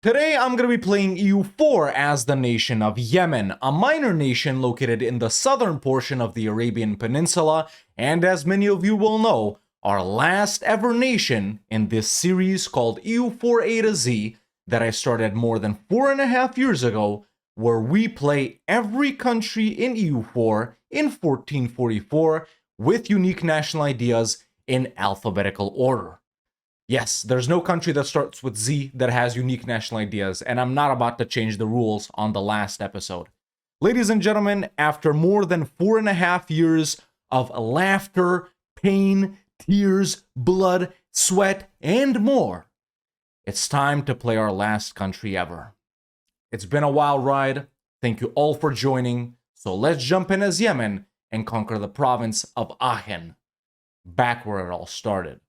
Today I'm going to be playing EU4 as the nation of Yemen, a minor nation located in the southern portion of the Arabian Peninsula, and as many of you will know, our last ever nation in this series called EU4 A to Z that I started more than 4.5 years ago, where we play every country in EU4 in 1444 with unique national ideas in alphabetical order. Yes, there's no country that starts with Z that has unique national ideas, and I'm not about to change the rules on the last episode. Ladies and gentlemen, after more than 4.5 years of laughter, pain, tears, blood, sweat, and more, it's time to play our last country ever. It's been a wild ride. Thank you all for joining. So let's jump in as Yemen and conquer the province of Aachen, back where it all started.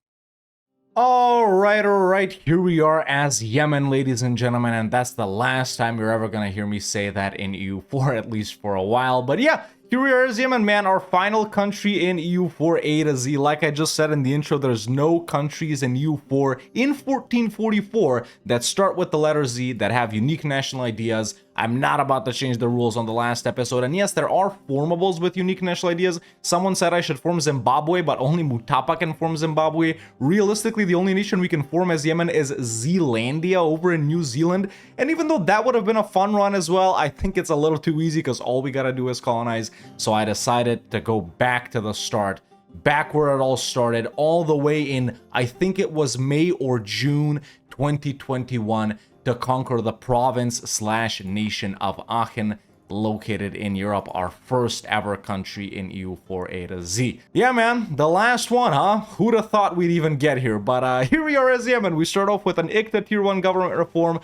All right, here we are as Yemen, ladies and gentlemen, and that's the last time you're ever gonna hear me say that in EU4, at least for a while. But yeah, here we are as Yemen, man, our final country in EU4 A to Z. Like I just said in the intro, there's no countries in EU4 in 1444 that start with the letter Z, that have unique national ideas. I'm not about to change the rules on the last episode, and yes, there are formables with unique national ideas. Someone said I should form Zimbabwe, but only Mutapa can form Zimbabwe. Realistically, the only nation we can form as Yemen is Zealandia over in New Zealand, and even though that would have been a fun run as well, I think it's a little too easy because all we gotta do is colonize, so I decided to go back to the start. Back where it all started, all the way in, I think it was May or June 2021, to conquer the province/nation of Aachen, located in Europe, our first ever country in EU4 A to Z. Yeah, man, the last one, huh? Who'd have thought we'd even get here? But here we are as Yemen. We start off with an ICTA Tier 1 government reform,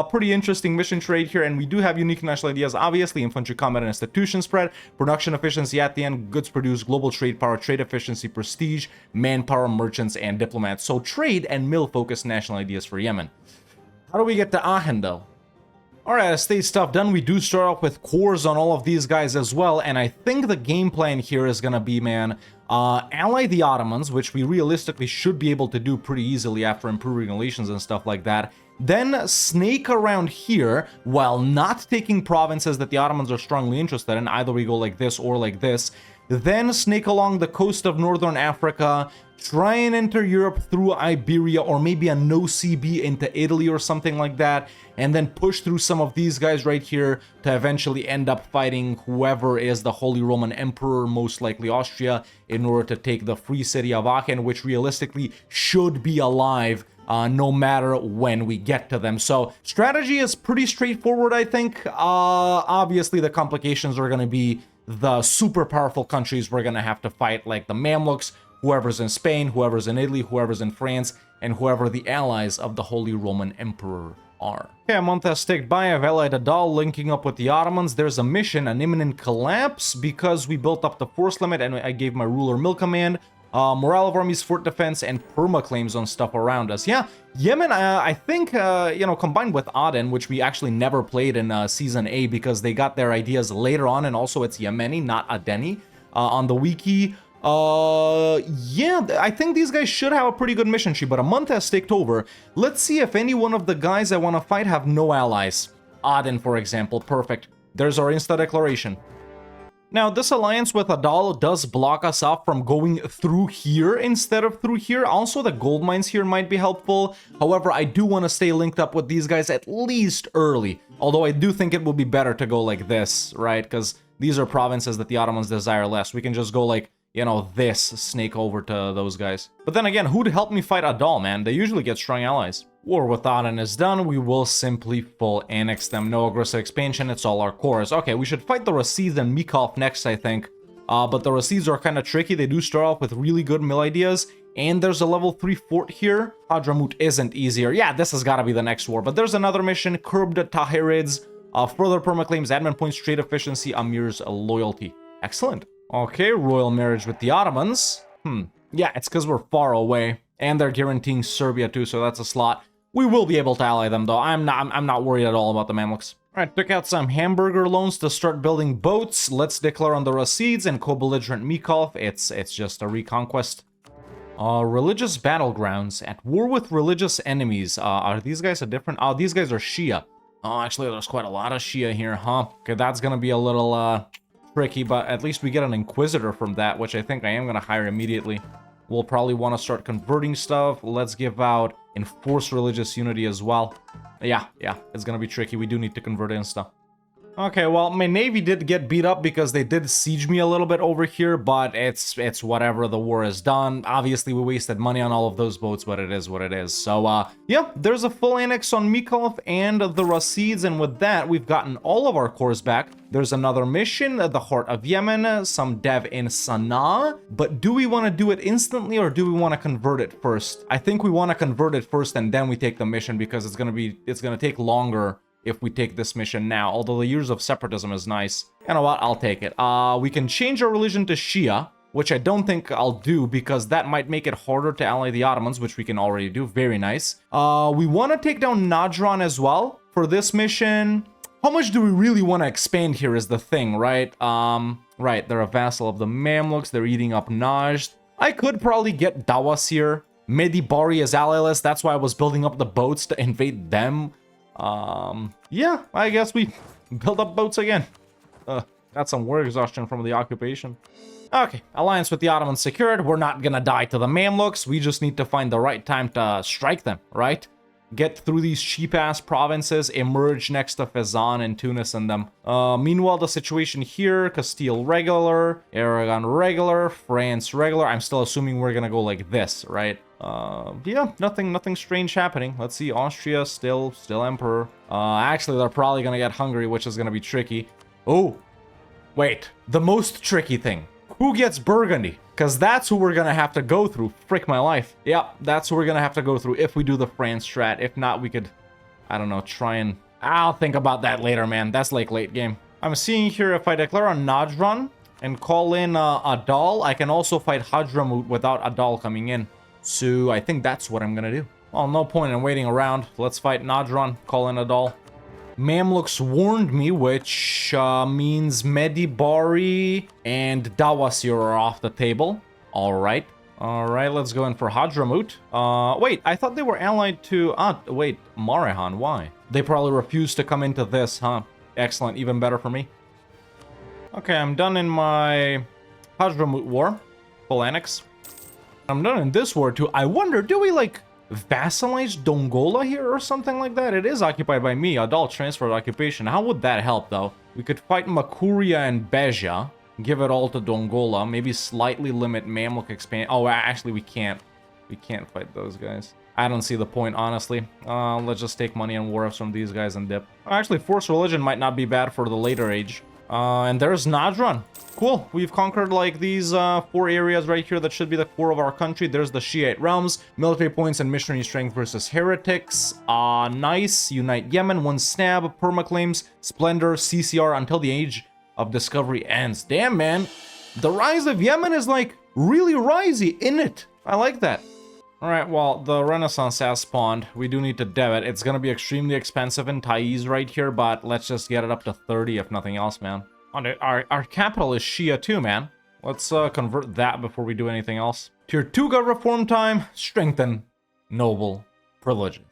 pretty interesting mission trade here, and we do have unique national ideas, obviously, infantry combat and institution spread, production efficiency at the end, goods produced, global trade power, trade efficiency, prestige, manpower, merchants, and diplomats. So trade and mill-focused national ideas for Yemen. How do we get to Aachen, though? Alright, state stuff done. We do start off with cores on all of these guys as well, and I think the game plan here is gonna be, man, ally the Ottomans, which we realistically should be able to do pretty easily after improving relations and stuff like that. Then snake around here while not taking provinces that the Ottomans are strongly interested in. Either we go like this or like this. Then snake along the coast of northern Africa, try and enter Europe through Iberia, or maybe a no CB into Italy or something like that, and then push through some of these guys right here to eventually end up fighting whoever is the Holy Roman Emperor, most likely Austria, in order to take the free city of Aachen, which realistically should be alive no matter when we get to them. So strategy is pretty straightforward, I think. Obviously the complications are going to be the super powerful countries we're going to have to fight, like the Mamluks, whoever's in Spain, whoever's in Italy, whoever's in France, and whoever the allies of the Holy Roman Emperor are. Okay, a month has ticked by. I've allied Adal, linking up with the Ottomans. There's a mission, an imminent collapse, because we built up the force limit and I gave my ruler mill command. Morale of armies, fort defense, and perma claims on stuff around us. Yeah, Yemen, I think, you know, combined with Aden, which we actually never played in Season A because they got their ideas later on, and also it's Yemeni, not Adeni, on the wiki. Yeah, I think these guys should have a pretty good mission tree, but a month has ticked over. Let's see if any one of the guys I want to fight have no allies. Aden, for example, perfect. There's our Insta declaration. Now, this alliance with Adal does block us off from going through here instead of through here. Also, the gold mines here might be helpful. However, I do want to stay linked up with these guys at least early. Although I do think it will be better to go like this, right? Because these are provinces that the Ottomans desire less. We can just go like, you know, this, snake over to those guys. But then again, who'd help me fight Adal, man? They usually get strong allies. War with Aden is done. We will simply full annex them. No aggressive expansion. It's all our cores. Okay, we should fight the Rasids and Mikov next, I think. But the Rasids are kind of tricky. They do start off with really good mill ideas. And there's a level 3 fort here. Hadramut isn't easier. Yeah, this has got to be the next war. But there's another mission. Curbed Tahirids. Further permaclaims, admin points, trade efficiency, Amir's loyalty. Excellent. Okay, royal marriage with the Ottomans. Yeah, it's because we're far away. And they're guaranteeing Serbia too, so that's a slot. We will be able to ally them, though. I'm not worried at all about the Mamluks. Alright, took out some hamburger loans to start building boats. Let's declare on the Rasids and co-belligerent Mikov. It's just a reconquest. Religious battlegrounds. At war with religious enemies. Are these guys a different... Oh, these guys are Shia. Oh, actually, there's quite a lot of Shia here, huh? Okay, that's gonna be a little, tricky, but at least we get an Inquisitor from that, which I think I am gonna hire immediately. We'll probably want to start converting stuff. Let's give out Enforced Religious Unity as well. Yeah, it's gonna be tricky. We do need to convert in stuff. Okay, well, my navy did get beat up because they did siege me a little bit over here, but it's whatever, the war is done. Obviously, we wasted money on all of those boats, but it is what it is. So, yeah, there's a full annex on Mykolaiv and the Rasids, and with that, we've gotten all of our cores back. There's another mission, the Heart of Yemen, some dev in Sana'a, but do we want to do it instantly or do we want to convert it first? I think we want to convert it first and then we take the mission because it's gonna take longer if we take this mission now, although the Years of Separatism is nice. You know what, I'll take it. We can change our religion to Shia, which I don't think I'll do because that might make it harder to ally the Ottomans, which we can already do. Very nice. We want to take down Najran as well for this mission. How much do we really want to expand here is the thing, right? Right, they're a vassal of the Mamluks. They're eating up Najd. I could probably get Dawas here. Medibari is allieless. That's why I was building up the boats to invade them. Yeah, I guess we build up boats again. Got some war exhaustion from the occupation. Okay, alliance with the Ottomans secured. We're not gonna die to the Mamluks. We just need to find the right time to strike them, right? Get through these cheap-ass provinces, emerge next to Fezzan and Tunis and them. Meanwhile, the situation here, Castile regular, Aragon regular, France regular. I'm still assuming we're gonna go like this, right? Yeah, nothing strange happening. Let's see, Austria still emperor. Actually, they're probably gonna get Hungary, which is gonna be tricky. Oh, wait, the most tricky thing. Who gets Burgundy? Because that's who we're gonna have to go through. Frick my life. Yep, that's who we're gonna have to go through if we do the France strat. If not, we could, I don't know, try and... I'll think about that later, man. That's like late game. I'm seeing here if I declare a Najran and call in Adal, I can also fight Hadramut without Adal coming in. So I think that's what I'm gonna do. Well, no point in waiting around. Let's fight Najran, call in Adal. Mamluks warned me, which means Medibari and Dawasir are off the table. Alright, let's go in for Hadramut. Wait, I thought they were allied to... wait, Marehan, why? They probably refused to come into this, huh? Excellent, even better for me. Okay, I'm done in my Hadramut war. Full annex. I'm done in this war too. I wonder, do we like vassalize Dongola here or something like that? It is occupied by me. Adal transferred occupation. How would that help though? We could fight Makuria and Beja. Give it all to Dongola. Maybe slightly limit Mamluk expand. Oh, actually we can't. We can't fight those guys. I don't see the point, honestly. Let's just take money and war from these guys and dip. Actually, forced religion might not be bad for the later age. And there's Najran. Cool, we've conquered like these 4 areas right here that should be the core of our country. There's the Shiite realms, military points and missionary strength versus heretics. Nice, unite Yemen, 1 stab, permaclaims, splendor, CCR until the age of discovery ends. Damn, man, the rise of Yemen is like really risey in it. I like that. All right, well, the Renaissance has spawned. We do need to dev it. It's gonna be extremely expensive in Taiz right here, but let's just get it up to 30 if nothing else, man. Our capital is Shia too, man. Let's convert that before we do anything else. Tier 2 got reform time. Strengthen noble religion.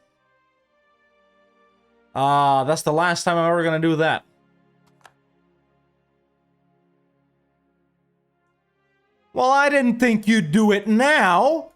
That's the last time I'm ever gonna do that. Well, I didn't think you'd do it now.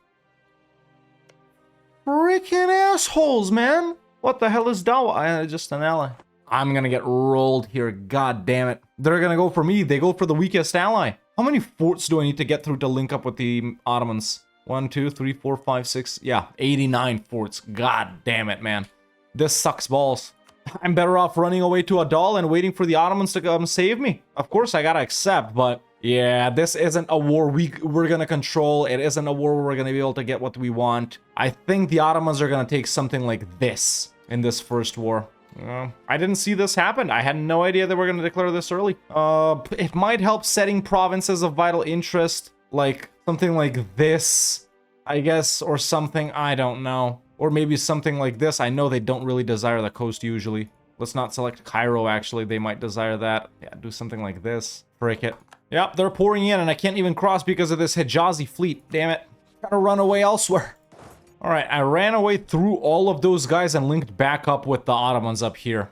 Freaking assholes, man. What the hell is Dawa? Just an ally. I'm gonna get rolled here, god damn it. They're gonna go for me, they go for the weakest ally. How many forts do I need to get through to link up with the Ottomans? 1, 2, 3, 4, 5, 6, yeah, 89 forts. God damn it, man. This sucks balls. I'm better off running away to Adal and waiting for the Ottomans to come save me. Of course, I gotta accept, but yeah, this isn't a war we're gonna control. It isn't a war where we're gonna be able to get what we want. I think the Ottomans are gonna take something like this in this first war. I didn't see this happen. I had no idea they were going to declare this early. It might help setting provinces of vital interest, like something like this, I guess, or something. I don't know. Or maybe something like this. I know they don't really desire the coast usually. Let's not select Cairo, actually. They might desire that. Yeah, do something like this. Frick it. Yep, they're pouring in, and I can't even cross because of this Hijazi fleet. Damn it. Gotta run away elsewhere. All right, I ran away through all of those guys and linked back up with the Ottomans up here.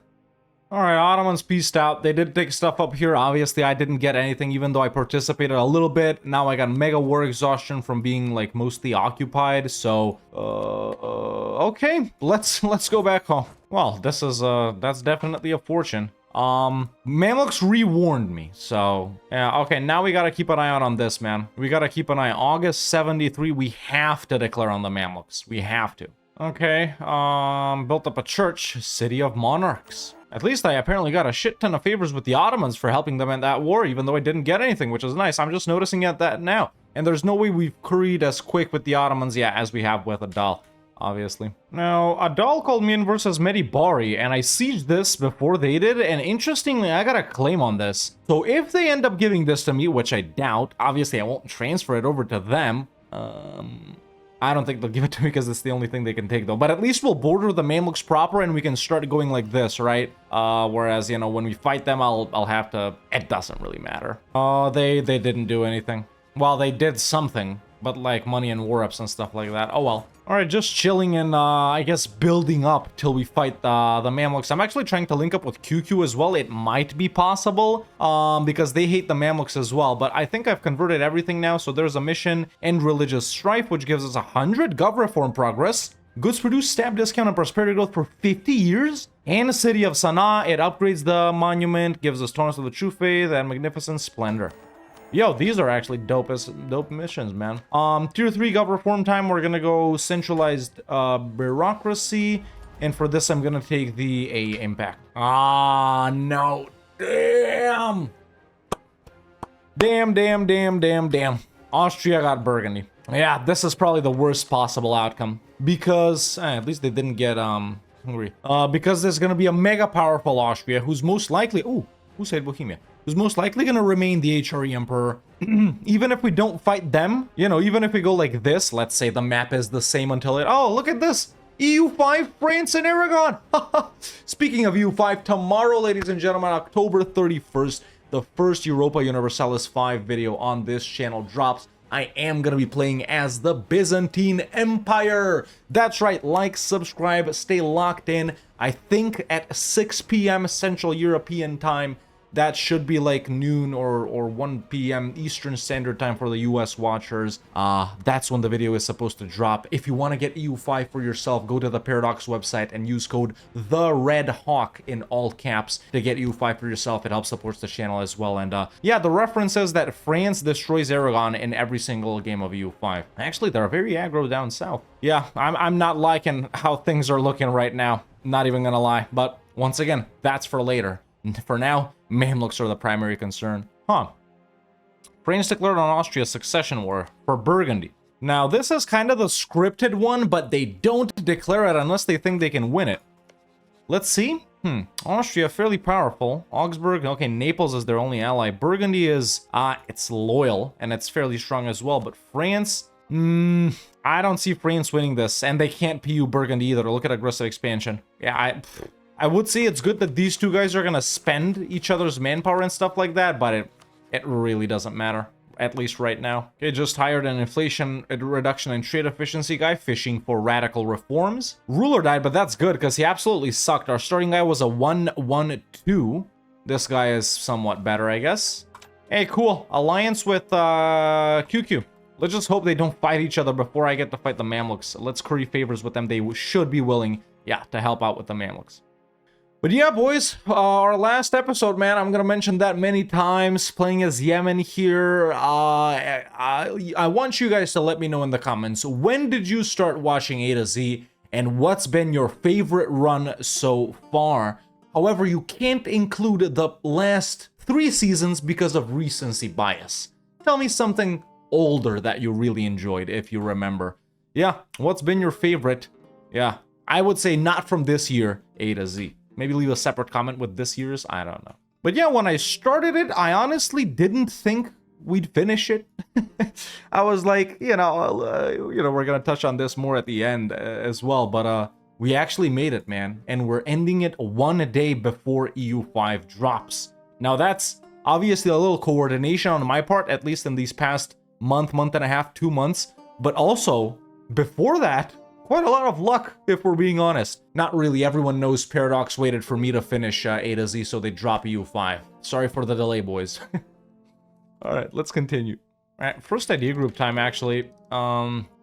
All right, Ottomans peaced out. They did take stuff up here. Obviously, I didn't get anything, even though I participated a little bit. Now I got mega war exhaustion from being like mostly occupied. So, okay, let's go back home. Well, this is that's definitely a fortune. Mamluks rewarned me, so yeah, okay, now we gotta keep an eye out on this, man. We gotta keep an eye. August 73, we have to declare on the Mamluks. We have to. Okay, built up a church, City of Monarchs. At least I apparently got a shit ton of favors with the Ottomans for helping them in that war, even though I didn't get anything, which is nice. I'm just noticing that now. And there's no way we've curried as quick with the Ottomans, yeah, as we have with Adal, obviously. Now, Adal called me in versus Medibari, and I sieged this before they did, and interestingly, I got a claim on this. So if they end up giving this to me, which I doubt, obviously I won't transfer it over to them, I don't think they'll give it to me because it's the only thing they can take, though. But at least we'll border the Mamluks proper, and we can start going like this, right? Whereas, you know, when we fight them, I'll have to... It doesn't really matter. They didn't do anything. Well, they did something, but like money and war ups and stuff like that. Oh, well. All right, just chilling and, I guess, building up till we fight the Mamluks. I'm actually trying to link up with QQ as well. It might be possible, because they hate the Mamluks as well. But I think I've converted everything now. So there's a mission, End Religious Strife, which gives us 100 Gov Reform progress. Goods produced, stamp discount, and prosperity growth for 50 years. And the City of Sana'a, it upgrades the monument, gives us Torrents of the True Faith, and Magnificent Splendor. Yo, these are actually dope missions, man. Tier 3 Gov Reform time, we're gonna go centralized bureaucracy. And for this, I'm gonna take the A impact. Ah, no. Damn. Damn. Austria got Burgundy. Yeah, this is probably the worst possible outcome. Because, at least they didn't get, Hungary. Because there's gonna be a mega powerful Austria who's most likely... Ooh, who said Bohemia? Who's most likely going to remain the HRE Emperor. Even if we don't fight them, you know, even if we go like this, let's say the map is the same until it... Oh, look at this! EU5, France and Aragon! Speaking of EU5, tomorrow, ladies and gentlemen, October 31st, the first Europa Universalis 5 video on this channel drops. I am going to be playing as the Byzantine Empire. That's right, like, subscribe, stay locked in. I think at 6 p.m. Central European time. That should be like noon or 1 p.m. Eastern Standard Time for the US watchers. That's when the video is supposed to drop. If you want to get EU5 for yourself, go to the Paradox website and use code TheRedHawk in all caps to get EU5 for yourself. It helps support the channel as well. And yeah, the reference says that France destroys Aragon in every single game of EU5. Actually, they're very aggro down south. Yeah, I'm not liking how things are looking right now. Not even gonna lie. But once again, that's for later. For now, Mamluks are the primary concern. Huh. France declared on Austria's succession war for Burgundy. Now, this is kind of the scripted one, but they don't declare it unless they think they can win it. Let's see. Austria, fairly powerful. Augsburg, okay, Naples is their only ally. Burgundy is, it's loyal, and it's fairly strong as well. But France, I don't see France winning this, and they can't PU Burgundy either. Look at aggressive expansion. Yeah, I would say it's good that these two guys are gonna spend each other's manpower and stuff like that, but it really doesn't matter, at least right now. Okay, just hired an inflation reduction and trade efficiency guy fishing for radical reforms. Ruler died, but that's good because he absolutely sucked. Our starting guy was a 1-1-2. This guy is somewhat better, I guess. Hey, cool. Alliance with QQ. Let's just hope they don't fight each other before I get to fight the Mamluks. Let's curry favors with them. They should be willing, yeah, to help out with the Mamluks. But yeah, boys, our last episode, man, I'm gonna mention that many times, playing as Yemen here. I want you guys to let me know in the comments, when did you start watching A to Z, and what's been your favorite run so far? However, you can't include the last 3 seasons because of recency bias. Tell me something older that you really enjoyed, if you remember. Yeah, what's been your favorite? Yeah, I would say not from this year, A to Z. Maybe leave a separate comment with this year's, I don't know. But yeah, when I started it, I honestly didn't think we'd finish it. I was like, you know, we're gonna touch on this more at the end as well, but we actually made it, man. And we're ending it 1 day before EU5 drops. Now that's obviously a little coordination on my part, at least in these past month and a half, 2 months. But also, before that, quite a lot of luck, if we're being honest. Not really. Everyone knows Paradox waited for me to finish A to Z, so they drop EU5. Sorry for the delay, boys. Alright, let's continue. Alright, first idea group time, actually.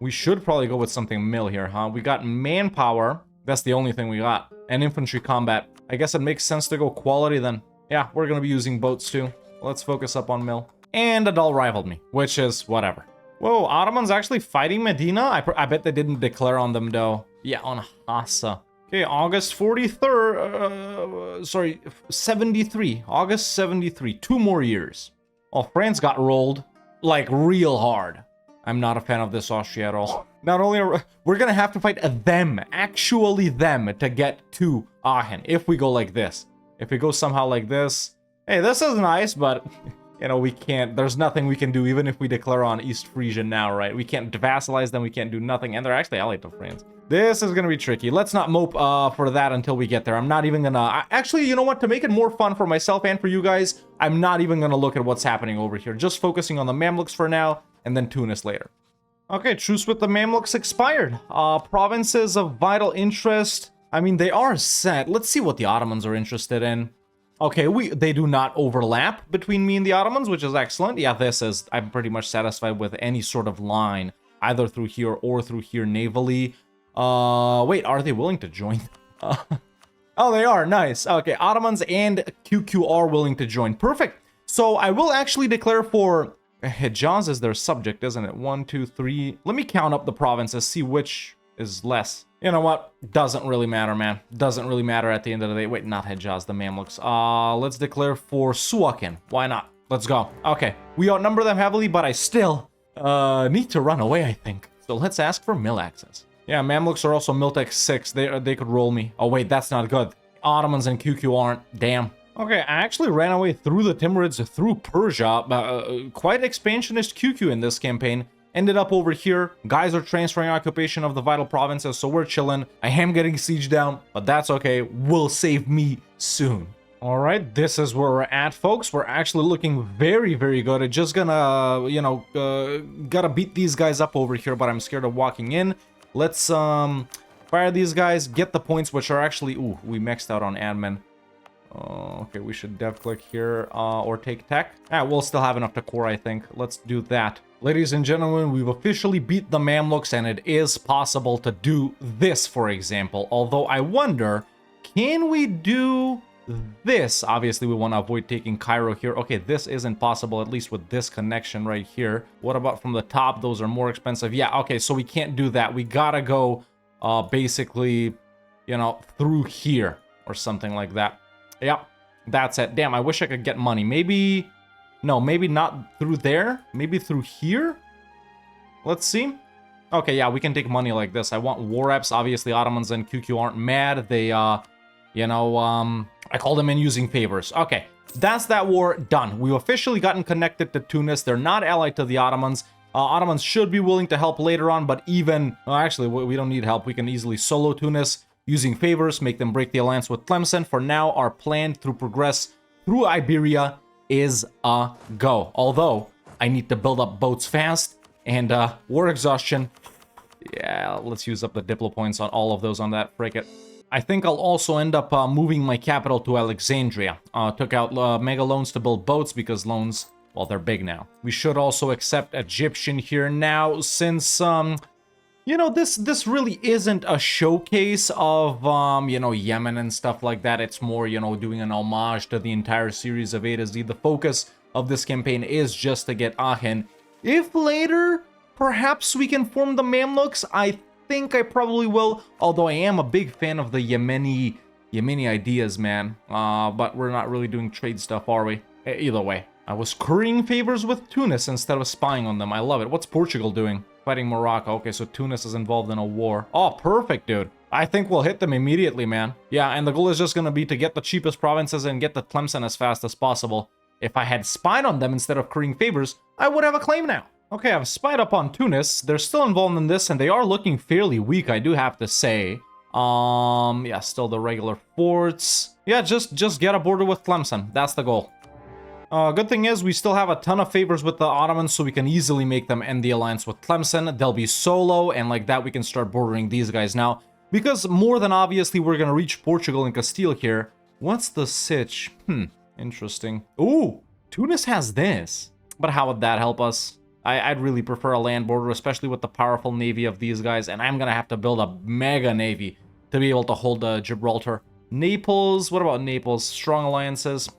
We should probably go with something mill here, huh? We got manpower. That's the only thing we got. And infantry combat. I guess it makes sense to go quality then. Yeah, we're gonna be using boats too. Let's focus up on mill. And Adal rivaled me, which is whatever. Whoa, Ottomans actually fighting Medina? I bet they didn't declare on them though. Yeah, on Hassa. Okay, August 43rd, sorry, 73. August 73, 2 more years. Oh, France got rolled, like, real hard. I'm not a fan of this Austria at all. Not only are we're gonna have to fight them, actually them, to get to Aachen, if we go like this. If we go somehow like this, hey, this is nice, but, you know, we can't, there's nothing we can do, even if we declare on East Frisia now, right? We can't vassalize them, we can't do nothing, and they're actually allied to France. This is gonna be tricky. Let's not mope for that until we get there. I'm not even gonna... Actually, you know what? To make it more fun for myself and for you guys, I'm not even gonna look at what's happening over here. Just focusing on the Mamluks for now, and then Tunis later. Okay, truce with the Mamluks expired. Provinces of vital interest. I mean, they are set. Let's see what the Ottomans are interested in. Okay, they do not overlap between me and the Ottomans, which is excellent. Yeah, this is... I'm pretty much satisfied with any sort of line, either through here or through here navally. Wait, are they willing to join? Oh, they are. Nice. Okay, Ottomans and QQ are willing to join. Perfect. So I will actually declare for Hejaz as their subject, isn't it? 1, 2, 3. Let me count up the provinces, see which is less. You know what? Doesn't really matter, man. Doesn't really matter at the end of the day. Wait, not Hejaz, the Mamluks. Let's declare for Suakin. Why not? Let's go. Okay, we outnumber them heavily, but I still need to run away, I think. So let's ask for mill access. Yeah, Mamluks are also Miltech 6. They could roll me. Oh, wait, that's not good. Ottomans and QQ aren't. Damn. Okay, I actually ran away through the Timurids, through Persia. Quite expansionist QQ in this campaign. Ended up over here. Guys are transferring occupation of the vital provinces, so we're chilling. I am getting siege down, but that's okay. Will save me soon. All right, this is where we're at, folks. We're actually looking very, very good. It's just gonna, you know, gotta beat these guys up over here, but I'm scared of walking in. Let's fire these guys, get the points, which are actually... Ooh, we maxed out on admin. Okay, we should dev click here or take tech. We'll still have enough to core, I think. Let's do that. Ladies and gentlemen, we've officially beat the Mamluks, and it is possible to do this, for example. Although I wonder, can we do this? Obviously, we want to avoid taking Cairo here. Okay, this isn't possible, at least with this connection right here. What about from the top? Those are more expensive. Yeah, okay, so we can't do that. We gotta go, basically, you know, through here or something like that. Yep, that's it. Damn, I wish I could get money. Maybe... No, maybe not through there. Maybe through here? Let's see. Okay, yeah, we can take money like this. I want war reps. Obviously, Ottomans and QQ aren't mad. They, you know, I call them in using favors. Okay, that's that war done. We've officially gotten connected to Tunis. They're not allied to the Ottomans. Ottomans should be willing to help later on, but even... Well, actually, we don't need help. We can easily solo Tunis using favors, make them break the alliance with Tlemcen. For now, our plan to progress through Iberia is a go. Although, I need to build up boats fast, and war exhaustion. Yeah, let's use up the Diplo points on all of those on that frigate. I think I'll also end up moving my capital to Alexandria. Took out mega loans to build boats because loans, well, they're big now. We should also accept Egyptian here now, since, you know, this really isn't a showcase of, you know, Yemen and stuff like that. It's more, you know, doing an homage to the entire series of A to Z. The focus of this campaign is just to get Aachen. If later, perhaps we can form the Mamluks, I think I probably will. Although I am a big fan of the Yemeni ideas, man. But we're not really doing trade stuff, are we? Either way. I was currying favors with Tunis instead of spying on them. I love it. What's Portugal doing? Fighting Morocco. Okay, so Tunis is involved in a war. Oh, perfect, dude. I think we'll hit them immediately, man. Yeah, and the goal is just going to be to get the cheapest provinces and get the Tlemcen as fast as possible. If I had spied on them instead of currying favors, I would have a claim now. Okay, I've spied up on Tunis. They're still involved in this, and they are looking fairly weak, I do have to say. Yeah, still the regular forts. Yeah, just get a border with Tlemcen. That's the goal. Good thing is we still have a ton of favors with the Ottomans, so we can easily make them end the alliance with Tlemcen. They'll be solo, and like that we can start bordering these guys now. Because more than obviously we're gonna reach Portugal and Castile here. What's the sitch? Interesting. Ooh, Tunis has this. But how would that help us? I'd really prefer a land border, especially with the powerful navy of these guys, and I'm gonna have to build a mega navy to be able to hold Gibraltar. Naples, what about Naples? Strong alliances?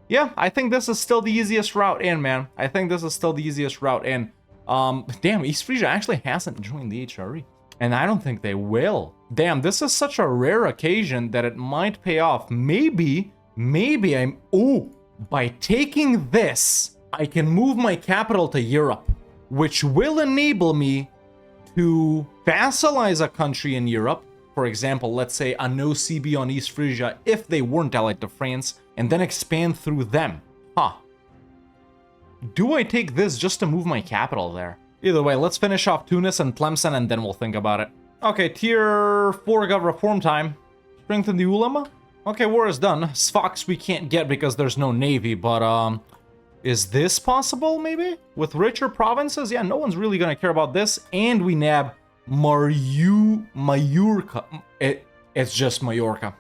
Yeah, I think this is still the easiest route in, man. I think this is still the easiest route in. Damn, East Frisia actually hasn't joined the HRE. And I don't think they will. Damn, this is such a rare occasion that it might pay off. Maybe I'm... Ooh, by taking this, I can move my capital to Europe, which will enable me to vassalize a country in Europe. For example, let's say a no CB on East Frisia if they weren't allied to France, and then expand through them. Do I take this just to move my capital there? Either way, let's finish off Tunis and Tlemcen and then we'll think about it. Okay, tier 4 gov reform time. Strengthen the ulama? Okay, war is done. Sfax we can't get because there's no navy, but is this possible maybe? With richer provinces? Yeah, no one's really gonna care about this. And we nab Mallorca. It's just Mallorca.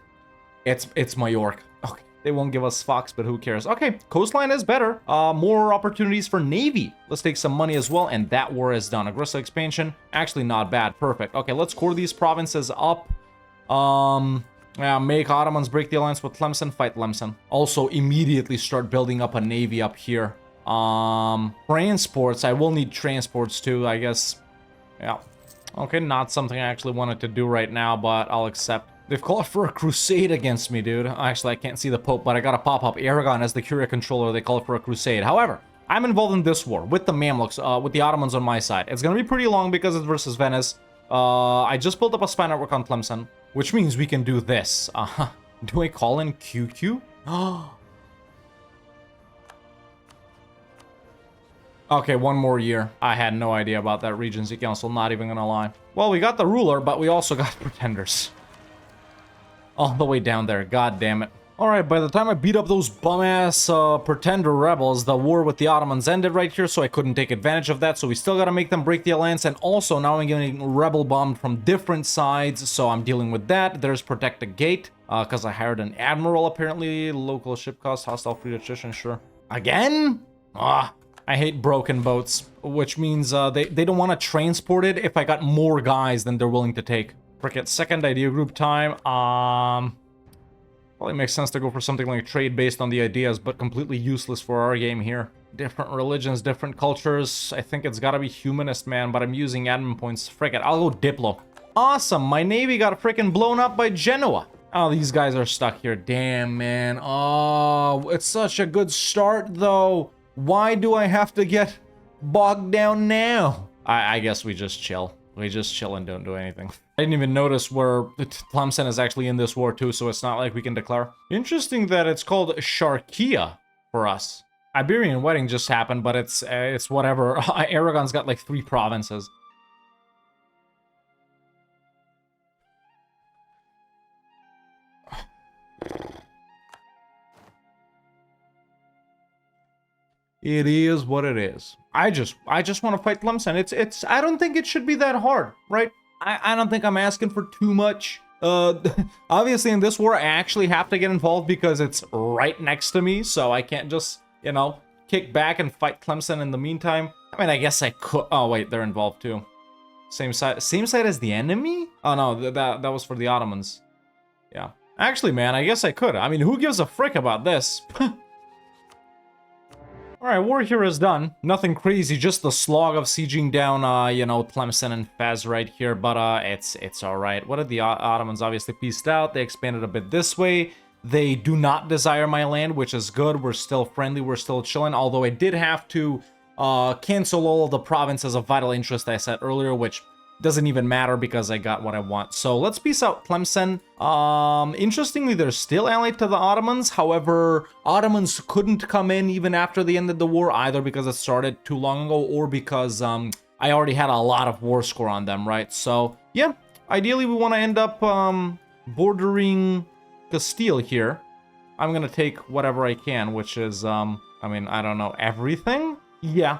It's Mallorca. Okay, they won't give us Fox, but who cares? Okay, coastline is better. More opportunities for navy. Let's take some money as well, and that war is done. Aggressive expansion, actually not bad. Perfect. Okay, let's core these provinces up. Yeah, make Ottomans break the alliance with Tlemcen, fight Tlemcen. Also, immediately start building up a navy up here. Transports, I will need transports too, I guess. Yeah. Okay, not something I actually wanted to do right now, but I'll accept. They've called for a crusade against me, dude. Actually, I can't see the Pope, but I got a pop-up. Aragon as the Curia controller, they called for a crusade. However, I'm involved in this war with the Mamluks, with the Ottomans on my side. It's gonna be pretty long because it's versus Venice. I just built up a spy network on Tlemcen, which means we can do this. Do I call in QQ? Okay, one more year. I had no idea about that Regency Council, not even gonna lie. Well, we got the ruler, but we also got pretenders. All the way down there, god damn it. Alright, by the time I beat up those bum-ass pretender rebels, the war with the Ottomans ended right here, so I couldn't take advantage of that, so we still gotta make them break the alliance, and also now I'm getting rebel bombed from different sides, so I'm dealing with that. There's Protect the Gate, because I hired an admiral, apparently. Local ship cost, hostile fleet attrition, sure. Again? I hate broken boats, which means they don't want to transport it if I got more guys than they're willing to take. Cricket, second idea group time. Probably makes sense to go for something like trade based on the ideas, but completely useless for our game here. Different religions, different cultures. I think it's gotta be humanist, man, but I'm using admin points. Frick it, I'll go Diplo. Awesome, my navy got freaking blown up by Genoa. Oh, these guys are stuck here. Damn, man. Oh, it's such a good start, though. Why do I have to get bogged down now? I guess we just chill. We just chill and don't do anything. I didn't even notice where Tlemcen is actually in this war too, so it's not like we can declare. Interesting that it's called Sharkia for us. Iberian wedding just happened, but it's whatever. Aragon's got like 3 provinces. It is what it is. I just want to fight Tlemcen. I don't think it should be that hard, right? I don't think I'm asking for too much. Obviously in this war I actually have to get involved because it's right next to me, so I can't just, you know, kick back and fight Tlemcen in the meantime. I mean, I guess I could. Oh wait, they're involved too. Same side as the enemy? Oh no, that was for the Ottomans. Yeah. Actually, man, I guess I could. I mean, who gives a frick about this? Alright, war here is done. Nothing crazy, just the slog of sieging down, you know, Tlemcen and Fez right here, but it's alright. What did the Ottomans obviously pieced out? They expanded a bit this way. They do not desire my land, which is good. We're still friendly, we're still chilling, although I did have to cancel all of the provinces of vital interest I said earlier, which doesn't even matter because I got what I want. So let's piece out Tlemcen. Interestingly, they're still allied to the Ottomans. However, Ottomans couldn't come in even after they ended the war, either because it started too long ago or because I already had a lot of war score on them, right? So yeah, ideally we want to end up bordering Castile here. I'm gonna take whatever I can, which is, I mean, I don't know, everything? Yeah.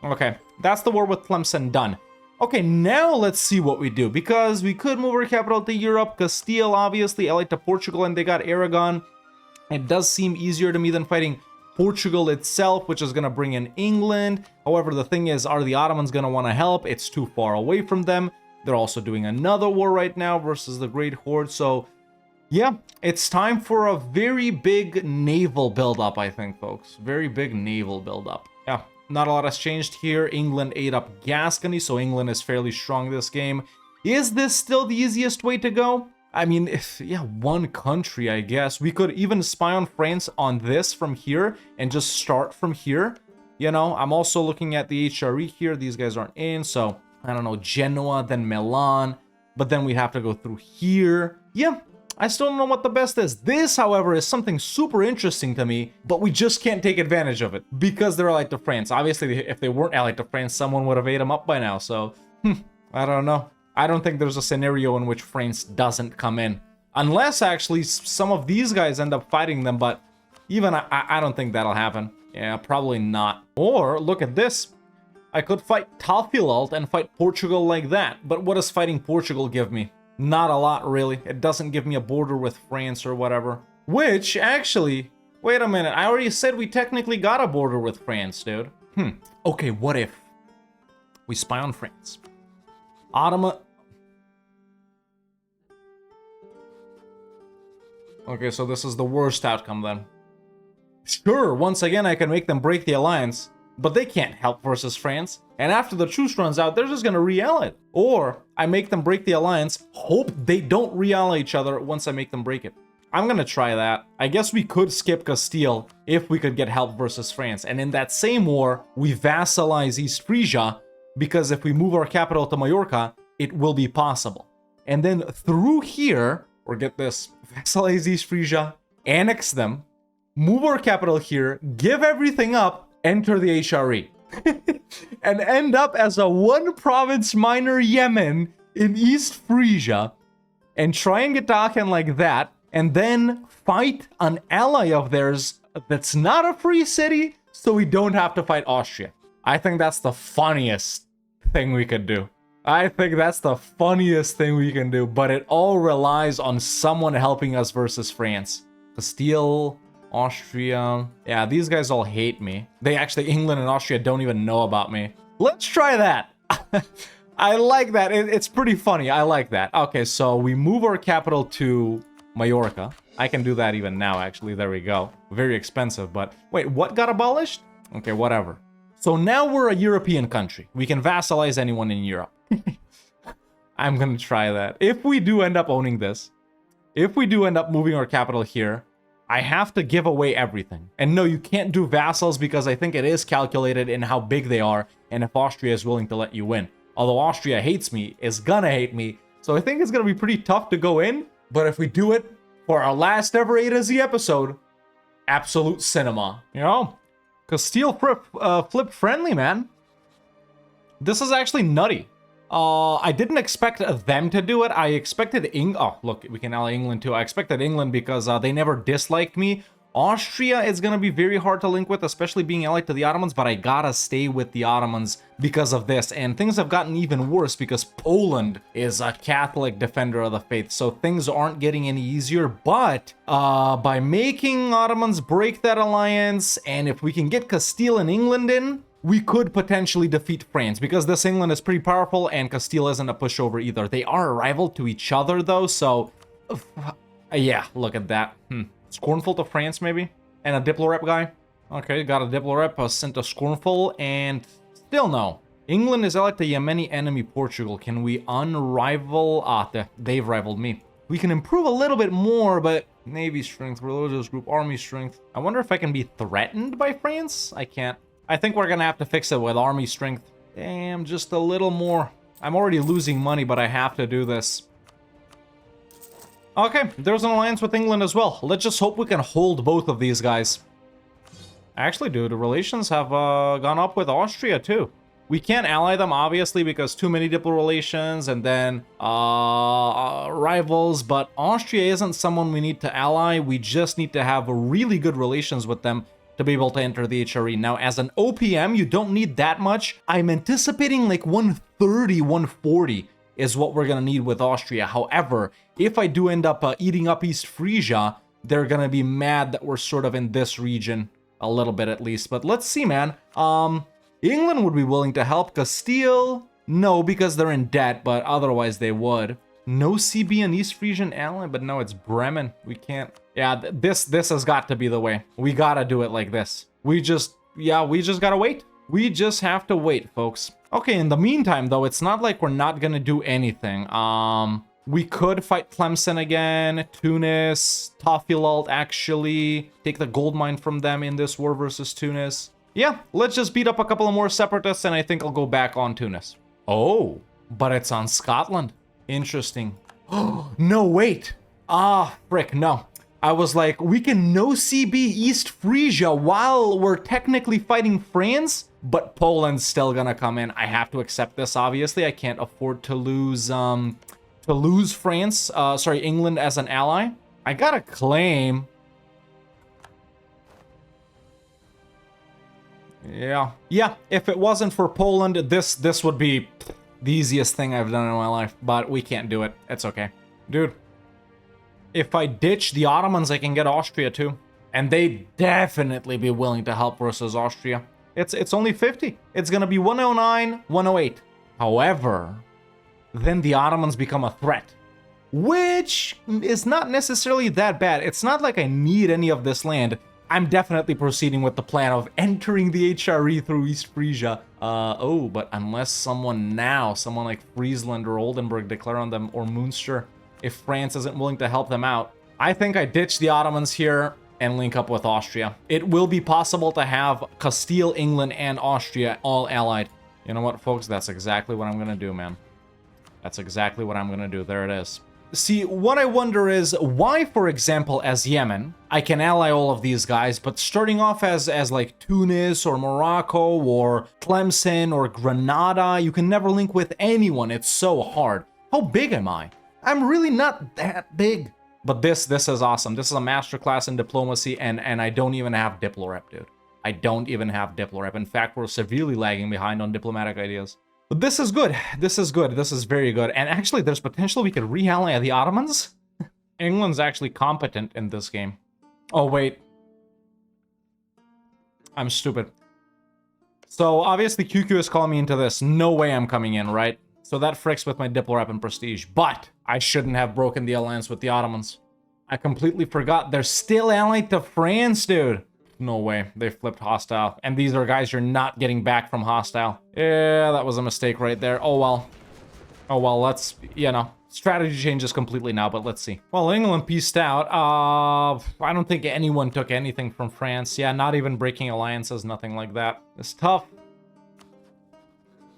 Okay, that's the war with Tlemcen done. Okay, now let's see what we do, because we could move our capital to Europe. Castile, obviously, allied to Portugal, and they got Aragon. It does seem easier to me than fighting Portugal itself, which is going to bring in England. However, the thing is, are the Ottomans going to want to help? It's too far away from them. They're also doing another war right now versus the Great Horde, so yeah, it's time for a very big naval buildup, I think, folks. Very big naval buildup. Yeah. Not a lot has changed here. England ate up Gascony, so England is fairly strong this game. Is this still the easiest way to go? I mean, yeah, one country, I guess. We could even spy on France on this from here and just start from here. You know, I'm also looking at the HRE here. These guys aren't in, so I don't know, Genoa, then Milan, but then we have to go through here. Yeah. I still don't know what the best is. This, however, is something super interesting to me, but we just can't take advantage of it because they're allied to France. Obviously, if they weren't allied to France, someone would have ate them up by now, so I don't know. I don't think there's a scenario in which France doesn't come in. Unless, actually, some of these guys end up fighting them, but even I don't think that'll happen. Yeah, probably not. Or, look at this. I could fight Tafilalt and fight Portugal like that, but what does fighting Portugal give me? Not a lot, really. It doesn't give me a border with France or whatever. Which, actually, wait a minute. I already said we technically got a border with France, dude. Okay, what if we spy on France? Ottoman... Okay, so this is the worst outcome then. Sure, once again I can make them break the alliance, but they can't help versus France. And after the truce runs out, they're just gonna re-ally it. Or I make them break the alliance, hope they don't re-ally each other once I make them break it. I'm gonna try that. I guess we could skip Castile if we could get help versus France. And in that same war, we vassalize East Frisia, because if we move our capital to Mallorca, it will be possible. And then through here, or get this, vassalize East Frisia, annex them, move our capital here, give everything up, enter the HRE. And end up as a one-province minor Yemen in East Frisia, and try and get to Aachen like that, and then fight an ally of theirs that's not a free city, so we don't have to fight Austria. I think that's the funniest thing we could do. I think that's the funniest thing we can do, but it all relies on someone helping us versus France. Castile, Austria. Yeah, these guys all hate me. They actually, England and Austria don't even know about me. Let's try that. I like that. It's pretty funny. I like that. Okay, so we move our capital to Mallorca. I can do that even now, actually. There we go. Very expensive, but... Wait, what got abolished? Okay, whatever. So now we're a European country. We can vassalize anyone in Europe. I'm gonna try that. If we do end up owning this, if we do end up moving our capital here, I have to give away everything. And no, you can't do vassals because I think it is calculated in how big they are and if Austria is willing to let you in. Although Austria hates me, is gonna hate me, so I think it's gonna be pretty tough to go in. But if we do it for our last ever A to Z episode, absolute cinema. You know? Castile flip friendly, man. This is actually nutty. I didn't expect them to do it. I expected oh, look, we can ally England too. I expected England because they never disliked me. Austria is going to be very hard to link with, especially being allied to the Ottomans, but I gotta stay with the Ottomans because of this. And things have gotten even worse because Poland is a Catholic defender of the faith, so things aren't getting any easier. But by making Ottomans break that alliance, and if we can get Castile and England in, we could potentially defeat France, because this England is pretty powerful and Castile isn't a pushover either. They are a rival to each other though, so yeah, look at that. Scornful to France maybe? And a Diplo rep guy? Okay, got a Diplo rep, sent to Scornful, and still no. England is allied to Yemeni enemy Portugal. Can we unrival? They've rivaled me. We can improve a little bit more, but Navy strength, religious group, army strength. I wonder if I can be threatened by France? I can't. I think we're gonna have to fix it with army strength. Damn, just a little more. I'm already losing money, but I have to do this. Okay, there's an alliance with England as well. Let's just hope we can hold both of these guys. Actually, dude, the relations have gone up with Austria too. We can't ally them, obviously, because too many diplo relations and then rivals, but Austria isn't someone we need to ally. We just need to have really good relations with them to be able to enter the HRE. Now, as an OPM, you don't need that much. I'm anticipating like 130, 140 is what we're gonna need with Austria. However, if I do end up eating up East Frisia, they're gonna be mad that we're sort of in this region, a little bit at least. But let's see, man. England would be willing to help. Castile, no, because they're in debt, but otherwise they would. No CB and East Frisian ally, but no, it's Bremen. We can't. Yeah, this has got to be the way. We gotta do it like this. We just gotta wait. We just have to wait, folks. Okay, in the meantime, though, it's not like we're not gonna do anything. We could fight Tlemcen again, Tunis, Tafilalt, actually. Take the gold mine from them in this war versus Tunis. Yeah, let's just beat up a couple of more separatists, and I think I'll go back on Tunis. Oh, but it's on Scotland. Interesting. Oh, no, wait. Ah, frick, no. I was like, we can no CB East Frisia while we're technically fighting France, but Poland's still gonna come in. I have to accept this, obviously. I can't afford to lose France, England as an ally. I gotta claim. Yeah, if it wasn't for Poland, this would be the easiest thing I've done in my life, but we can't do it. It's okay. Dude, if I ditch the Ottomans, I can get Austria too. And they'd definitely be willing to help versus Austria. It's only 50. It's gonna be 109, 108. However, then the Ottomans become a threat, which is not necessarily that bad. It's not like I need any of this land. I'm definitely proceeding with the plan of entering the HRE through East Frisia. Oh, but unless someone like Friesland or Oldenburg declare on them, or Munster, if France isn't willing to help them out, I think I ditch the Ottomans here and link up with Austria. It will be possible to have Castile, England, and Austria all allied. You know what, folks? That's exactly what I'm gonna do, man. That's exactly what I'm gonna do. There it is. See, what I wonder is why, for example, as Yemen, I can ally all of these guys, but starting off as like Tunis or Morocco or Tlemcen or Granada, you can never link with anyone. It's so hard. How big am I? I'm really not that big. But this is awesome. This is a masterclass in diplomacy, and I don't even have Diplorep, dude. I don't even have Diplorep. In fact, we're severely lagging behind on diplomatic ideas. But this is good. This is good. This is very good. And actually, there's potential we could re-ally the Ottomans. England's actually competent in this game. Oh, wait. I'm stupid. So, obviously, QQ is calling me into this. No way I'm coming in, right? So that fricks with my Diplorep and prestige. But I shouldn't have broken the alliance with the Ottomans. I completely forgot. They're still allied to France, dude. No way. They flipped hostile. And these are guys you're not getting back from hostile. Yeah, that was a mistake right there. Oh, well. Oh, well, let's, strategy changes completely now, but let's see. Well, England pieced out. I don't think anyone took anything from France. Yeah, not even breaking alliances, nothing like that. It's tough.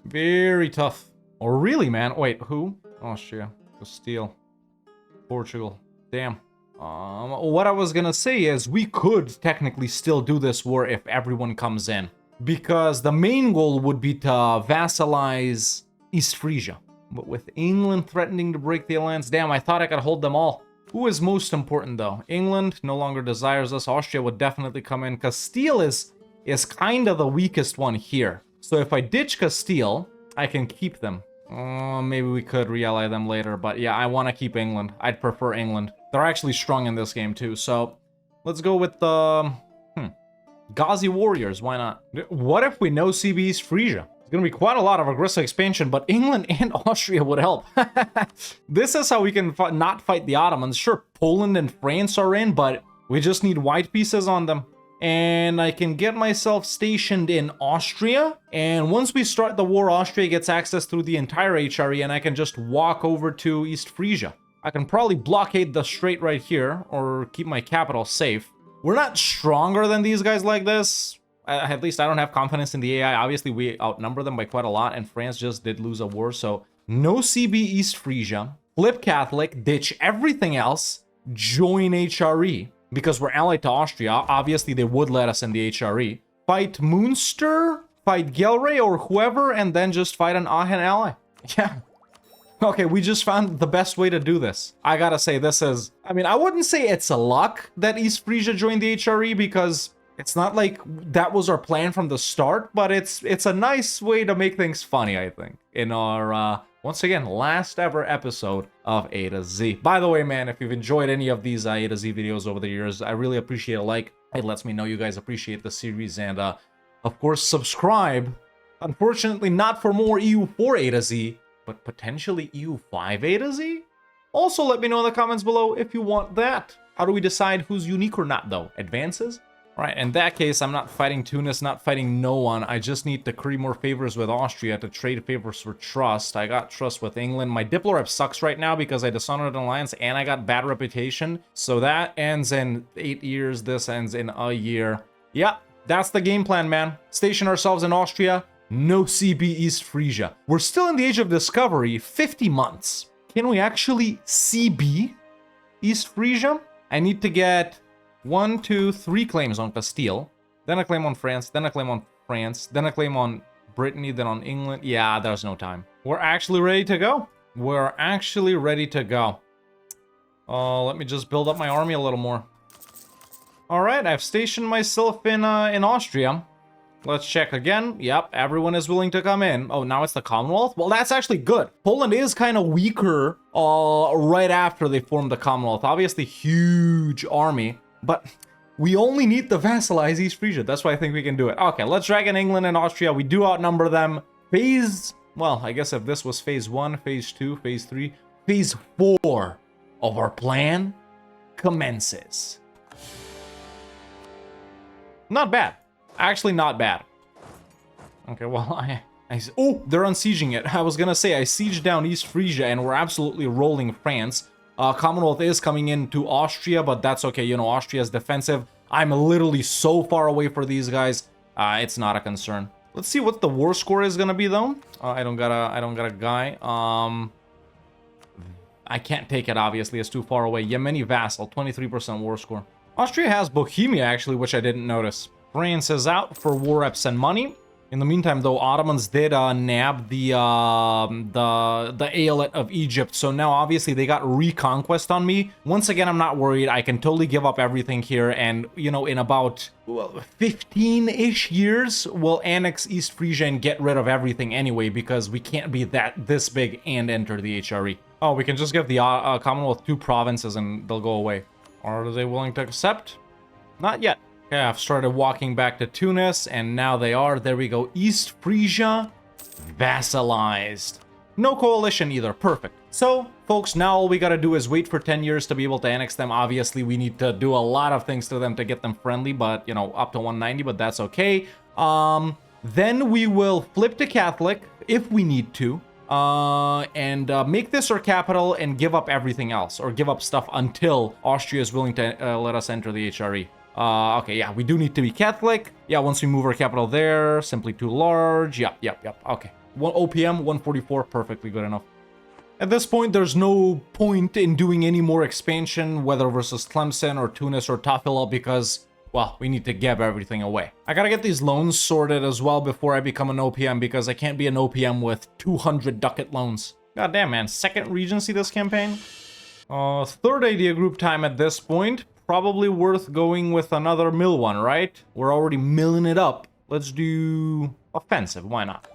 Very tough. Oh, really, man? Wait, who? Austria. Castile. Portugal. Damn. What I was gonna say is we could technically still do this war if everyone comes in, because the main goal would be to vassalize East Frisia. But with England threatening to break the alliance, damn, I thought I could hold them all. Who is most important though? England no longer desires us. Austria would definitely come in. Castile is kind of the weakest one here. So if I ditch Castile, I can keep them. Maybe we could re-ally them later, but yeah, I want to keep England. I'd prefer England. They're actually strong in this game too, so let's go with the Ghazi Warriors. Why not? What if we know CB East Frisia? It's gonna be quite a lot of aggressive expansion, but England and Austria would help. This is how we can not fight the Ottomans. Sure, Poland and France are in, but we just need white pieces on them. And I can get myself stationed in Austria. And once we start the war, Austria gets access through the entire HRE, and I can just walk over to East Frisia. I can probably blockade the strait right here, or keep my capital safe. We're not stronger than these guys like this. At least I don't have confidence in the AI. Obviously, we outnumber them by quite a lot, and France just did lose a war, so no CB East Frisia. Flip Catholic, ditch everything else, join HRE. Because we're allied to Austria, obviously they would let us in the HRE. Fight Munster, fight Gelre or whoever, and then just fight an Aachen ally. Yeah. Okay, we just found the best way to do this. I gotta say, this is... I mean, I wouldn't say it's a luck that East Frisia joined the HRE, because it's not like that was our plan from the start, but it's a nice way to make things funny, I think, in our, once again, last ever episode of A to Z. By the way, man, if you've enjoyed any of these A to Z videos over the years, I really appreciate a like. It lets me know you guys appreciate the series, and, of course, subscribe. Unfortunately, not for more EU4 A to Z, but potentially EU5 A to Z? Also, let me know in the comments below if you want that. How do we decide who's unique or not, though? Advances? Alright, in that case, I'm not fighting Tunis, not fighting no one. I just need to create more favors with Austria to trade favors for trust. I got trust with England. My Diplo rep sucks right now because I dishonored an alliance and I got bad reputation. So that ends in 8 years. This ends in a year. Yeah, that's the game plan, man. Station ourselves in Austria. No CB East Frisia. We're still in the age of discovery, 50 months. Can we actually CB East Frisia? I need to get 1, 2, 3 claims on Castile, then a claim on France, then a claim on France, then a claim on Brittany, then on England. Yeah, there's no time. We're actually ready to go. We're actually ready to go. Let me just build up my army a little more. All right, I've stationed myself in Austria. Let's check again. Yep, everyone is willing to come in. Oh, now it's the Commonwealth? Well, that's actually good. Poland is kind of weaker right after they formed the Commonwealth. Obviously, huge army, but we only need to vassalize East Frisia. That's why I think we can do it. Okay, let's drag in England and Austria. We do outnumber them. Well, I guess if this was phase 1, phase 2, phase 3, phase 4 of our plan commences. Not bad. Actually, not bad. Okay, well, oh, they're unsieging it. I was gonna say, I sieged down East Frisia, and we're absolutely rolling France. Commonwealth is coming into Austria, but that's okay. You know, Austria is defensive. I'm literally so far away for these guys. It's not a concern. Let's see what the war score is gonna be, though. I don't got a guy. I can't take it, obviously. It's too far away. Yemeni vassal, 23% war score. Austria has Bohemia, actually, which I didn't notice. France is out for war reps and money. In the meantime, though, Ottomans did nab the Aeolate of Egypt, so now obviously they got reconquest on me. Once again, I'm not worried. I can totally give up everything here, and you know, in about 15-ish years, we'll annex East Frisia and get rid of everything anyway, because we can't be this big and enter the HRE. Oh, we can just give the Commonwealth 2 provinces and they'll go away. Are they willing to accept? Not yet. Okay, I've started walking back to Tunis, and now they are. There we go. East Frisia vassalized. No coalition either. Perfect. So, folks, now all we gotta do is wait for 10 years to be able to annex them. Obviously, we need to do a lot of things to them to get them friendly, but, you know, up to 190, but that's okay. Then we will flip to Catholic, if we need to, and make this our capital and give up everything else, or give up stuff until Austria is willing to let us enter the HRE. Okay, yeah, we do need to be Catholic. Yeah, once we move our capital there, simply too large. Yep. Okay. One OPM, 144, perfectly good enough. At this point, there's no point in doing any more expansion, whether versus Tlemcen or Tunis or Tafila, because, well, we need to give everything away. I gotta get these loans sorted as well before I become an OPM, because I can't be an OPM with 200 ducat loans. God damn, man. Second Regency this campaign? Third idea group time at this point. Probably worth going with another mill one, right? We're already milling it up. Let's do offensive, why not?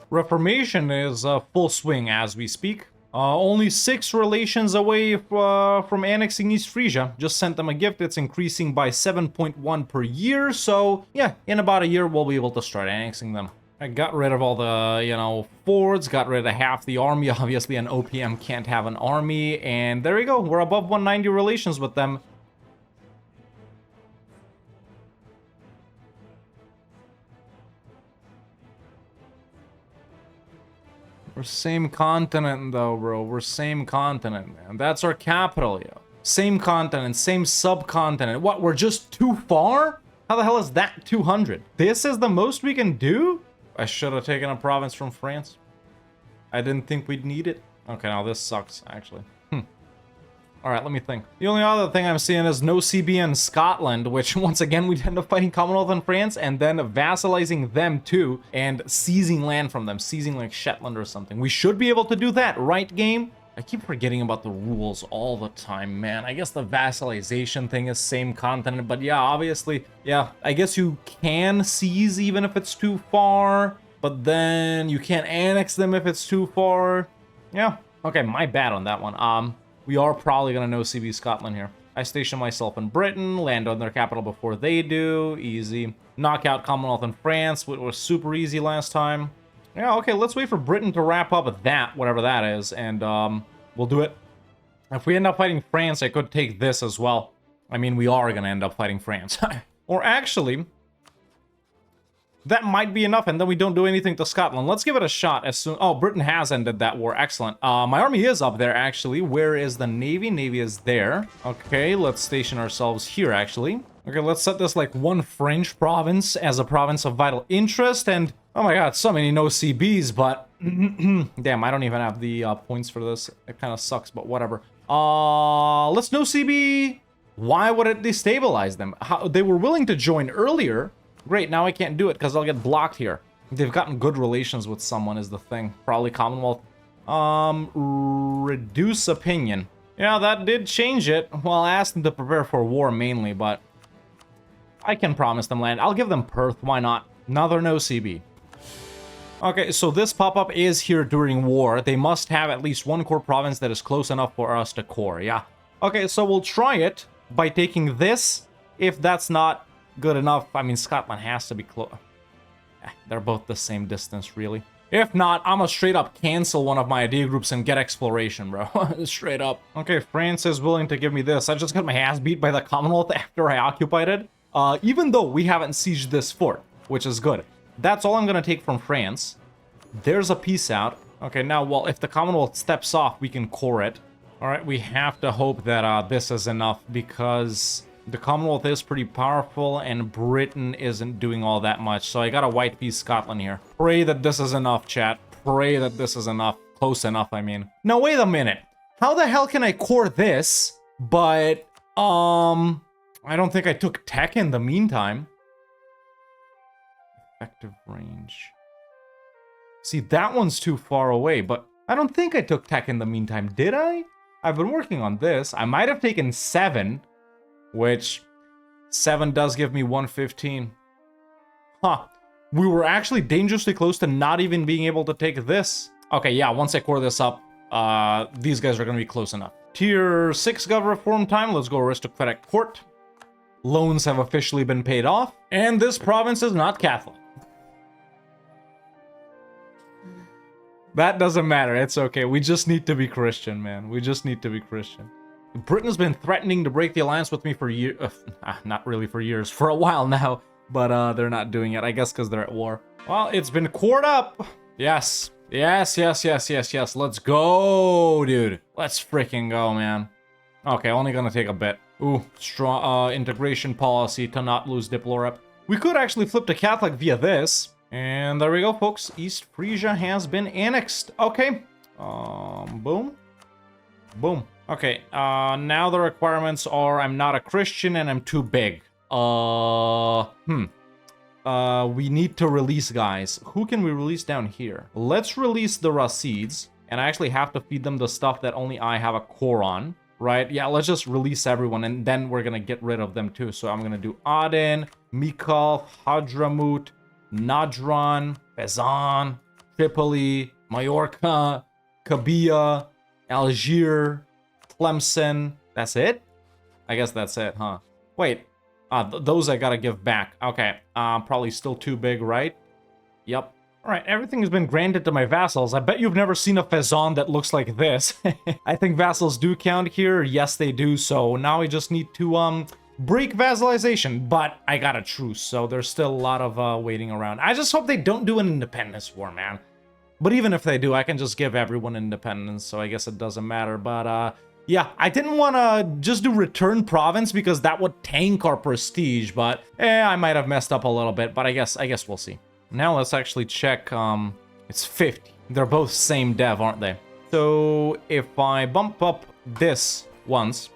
Reformation is full swing as we speak. Only 6 relations away from annexing East Frisia. Just sent them a gift. It's increasing by 7.1 per year. So, yeah, in about a year, we'll be able to start annexing them. I got rid of all the, you know, forts, got rid of half the army. Obviously, an OPM can't have an army. And there we go. We're above 190 relations with them. We're same continent, though, bro. We're same continent, man. That's our capital, yo. Same continent, same subcontinent. What, we're just too far? How the hell is that 200? This is the most we can do? I should have taken a province from France. I didn't think we'd need it. Okay, now this sucks, actually. All right, let me think. The only other thing I'm seeing is no CB in Scotland, which once again, we'd end up fighting Commonwealth and France and then vassalizing them too and seizing land from them, seizing like Shetland or something. We should be able to do that, right, game? I keep forgetting about the rules all the time, man. I guess the vassalization thing is same continent, but yeah, obviously, yeah, I guess you can seize even if it's too far, but then you can't annex them if it's too far. Yeah, okay, my bad on that one. We are probably gonna no CB Scotland here. I station myself in Britain, land on their capital before they do, easy. Knock out Commonwealth and France, which was super easy last time. Yeah, okay, let's wait for Britain to wrap up that, whatever that is, and we'll do it. If we end up fighting France, I could take this as well. I mean, we are going to end up fighting France. Or actually, that might be enough, and then we don't do anything to Scotland. Let's give it a shot as soon... Oh, Britain has ended that war. Excellent. My army is up there, actually. Where is the Navy? Navy is there. Okay, let's station ourselves here, actually. Okay, let's set this like one French province as a province of vital interest, and... Oh my god, so many no CBs, but... Damn, I don't even have the points for this. It kind of sucks, but whatever. Let's no CB... Why would it destabilize them? They were willing to join earlier. Great, now I can't do it because I'll get blocked here. They've gotten good relations with someone is the thing. Probably Commonwealth. Reduce opinion. Yeah, that did change it. Well, I asked them to prepare for war mainly, but... I can promise them land. I'll give them Perth, why not? Now they're no CB. Okay, so this pop-up is here during war. They must have at least one core province that is close enough for us to core, yeah. Okay, so we'll try it by taking this. If that's not good enough, I mean, Scotland has to be close. They're both the same distance, really. If not, I'm gonna straight up cancel one of my idea groups and get exploration, bro. Straight up. Okay, France is willing to give me this. I just got my ass beat by the Commonwealth after I occupied it. Even though we haven't sieged this fort, which is good. That's all I'm gonna take from France. There's a peace out. Okay, now, well, if the Commonwealth steps off, we can core it. All right, we have to hope that this is enough because the Commonwealth is pretty powerful and Britain isn't doing all that much. So I got a white peace Scotland here. Pray that this is enough, chat. Pray that this is enough. Close enough, I mean. Now, wait a minute. How the hell can I core this? But, I don't think I took tech in the meantime. Effective range. See, that one's too far away, but I don't think I took tech in the meantime, did I? I've been working on this. I might have taken 7, which 7 does give me 115. Huh. We were actually dangerously close to not even being able to take this. Okay, yeah, once I core this up, these guys are going to be close enough. Tier 6 Gov reform time. Let's go aristocratic court. Loans have officially been paid off, and this province is not Catholic. That doesn't matter, it's okay. We just need to be Christian, man. We just need to be Christian. Britain's been threatening to break the alliance with me for years. Not really for years, for a while now. But they're not doing it, I guess because they're at war. Well, it's been cored up. Yes. Yes, yes, yes, yes, yes. Let's go, dude. Let's freaking go, man. Okay, only gonna take a bit. Ooh, strong integration policy to not lose Diplorep. We could actually flip to Catholic via this. And there we go, folks. East Frisia has been annexed. Okay. Boom. Boom. Okay, now the requirements are I'm not a Christian and I'm too big. We need to release guys. Who can we release down here? Let's release the Rasids. And I actually have to feed them the stuff that only I have a core on. Right? Yeah, let's just release everyone and then we're gonna get rid of them too. So I'm gonna do Aden, Mikal, Hadramut, Nadran, Fezzan, Tripoli, Mallorca, Kabia, Algiers, Tlemcen. That's it? I guess that's it, huh? Wait. Those I gotta give back. Okay. Probably still too big, right? Yep. Alright, everything has been granted to my vassals. I bet you've never seen a Fezzan that looks like this. I think vassals do count here. Yes, they do. So now we just need to, break vassalization. But I got a truce, so there's still a lot of, waiting around. I just hope they don't do an independence war, man. But even if they do, I can just give everyone independence, so I guess it doesn't matter. But, yeah, I didn't want to just do return province because that would tank our prestige. But, I might have messed up a little bit, but I guess we'll see. Now let's actually check, it's 50. They're both same dev, aren't they? So if I bump up this once.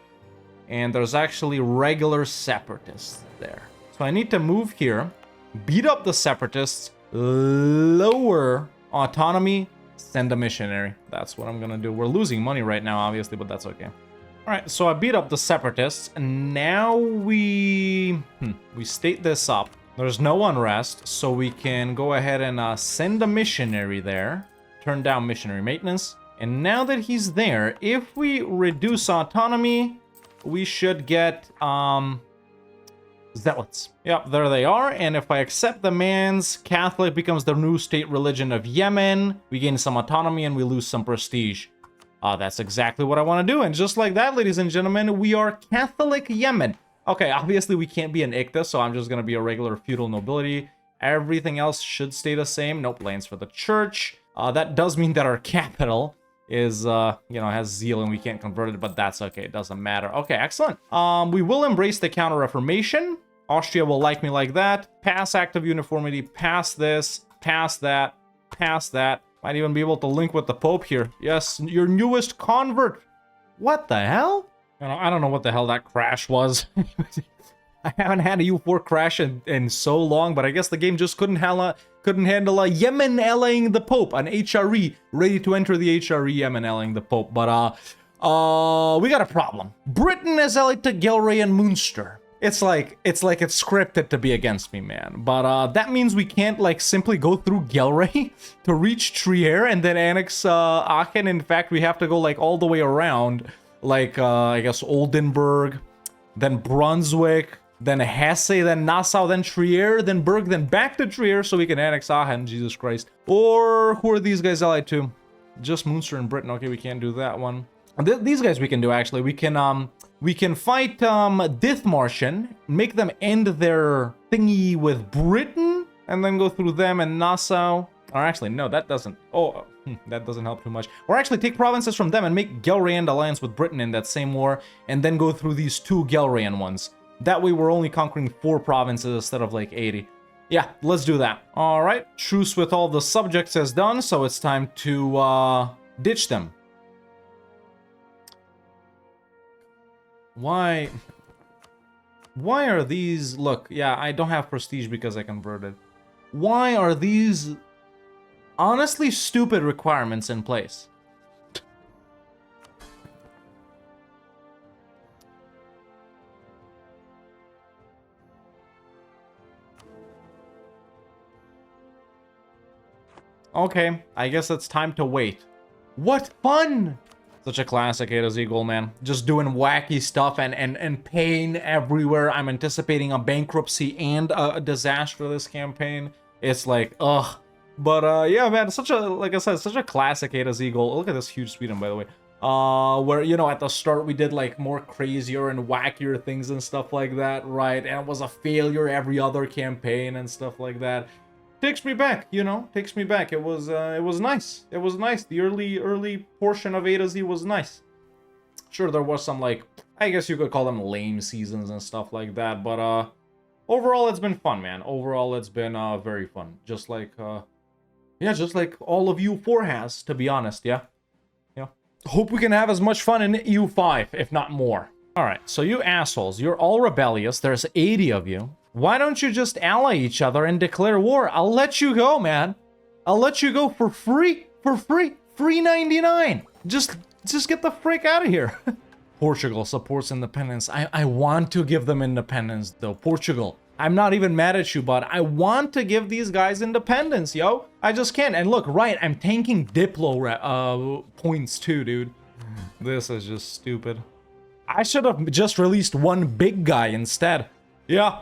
And there's actually regular separatists there. So I need to move here, beat up the separatists, lower autonomy, send a missionary. That's what I'm gonna do. We're losing money right now, obviously, but that's okay. All right, so I beat up the separatists, and now we state this up. There's no unrest, so we can go ahead and send a missionary there. Turn down missionary maintenance. And now that he's there, if we reduce autonomy, we should get zealots. Yep, there they are. And if I accept demands, Catholic becomes the new state religion of Yemen. We gain some autonomy and we lose some prestige. That's exactly what I want to do. And just like that, ladies and gentlemen, we are Catholic Yemen. Okay, obviously we can't be an Iqta, so I'm just going to be a regular feudal nobility. Everything else should stay the same. Nope, lands for the church. That does mean that our capital is, has zeal and we can't convert it, but that's okay. It doesn't matter. Okay, excellent. We will embrace the Counter-Reformation. Austria will like me like that. Pass Act of Uniformity. Pass this. Pass that. Pass that. Might even be able to link with the Pope here. Yes, your newest convert. What the hell? I don't know what the hell that crash was. I haven't had a EU4 crash in so long, but I guess the game just couldn't handle a Yemen allying the Pope, an HRE ready to enter the HRE Yemen allying the Pope. But we got a problem. Britain is allied to Gelre and Munster. It's like it's scripted to be against me, man. But that means we can't like simply go through Gelre to reach Trier and then annex Aachen. In fact, we have to go like all the way around, like I guess Oldenburg, then Brunswick, then Hesse, then Nassau, then Trier, then Berg, then back to Trier so we can annex Aachen. Jesus Christ. Or who are these guys allied to? Just Munster and Britain. Okay, we can't do that one. These guys we can do, actually. We can fight Dithmarschen, make them end their thingy with Britain, and then go through them and Nassau. Or actually, no, that doesn't. Oh, that doesn't help too much. Or actually take provinces from them and make Gelrean alliance with Britain in that same war, and then go through these two Gelrean ones. That way we're only conquering 4 provinces instead of like 80. Yeah, let's do that. All right, truce with all the subjects is done, so it's time to ditch them. Why are these... Look, yeah, I don't have prestige because I converted. Why are these honestly stupid requirements in place? Okay, I guess it's time to wait. What fun! Such a classic A to Z goal, man. Just doing wacky stuff and pain everywhere. I'm anticipating a bankruptcy and a disaster this campaign. It's like, ugh. But yeah, man, such a, like I said, such a classic A to Z goal. Look at this huge Sweden, by the way. Where, you know, at the start we did like more crazier and wackier things and stuff like that, right? And it was a failure every other campaign and stuff like that. Takes me back, you know, takes me back. It was nice. It was nice. The early portion of A to Z was nice. Sure, there was some, like, I guess you could call them lame seasons and stuff like that, but overall it's been fun, man. Overall it's been very fun. Just like yeah, just like all of EU4 has, to be honest, yeah. Yeah. Hope we can have as much fun in EU5, if not more. All right, so you assholes, you're all rebellious. There's 80 of you. Why don't you just ally each other and declare war? I'll let you go, man. I'll let you go for free. For free. Free 99. Just get the frick out of here. Portugal supports independence. I want to give them independence, though. Portugal, I'm not even mad at you, but I want to give these guys independence, yo. I just can't. And look, right, I'm tanking Diplo points too, dude. This is just stupid. I should have just released one big guy instead. Yeah.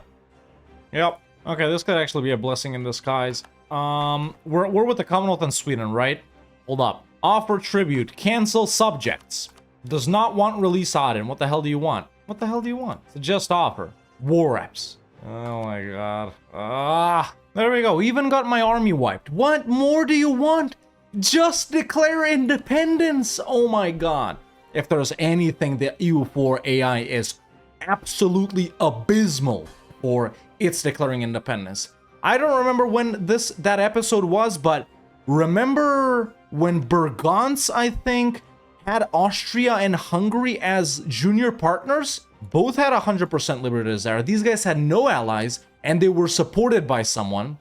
Yep. Okay, this could actually be a blessing in disguise. We're with the Commonwealth and Sweden, right? Hold up. Offer tribute. Cancel subjects. Does not want release Aden. What the hell do you want? What the hell do you want? Suggest offer. War reps. Oh my god. There we go. Even got my army wiped. What more do you want? Just declare independence. Oh my god. If there's anything that EU4 AI is absolutely abysmal for, it's declaring independence. I don't remember when that episode was, but remember when Bergance, I think, had Austria and Hungary as junior partners. Both had 100% liberty desire. These guys had no allies, and they were supported by someone.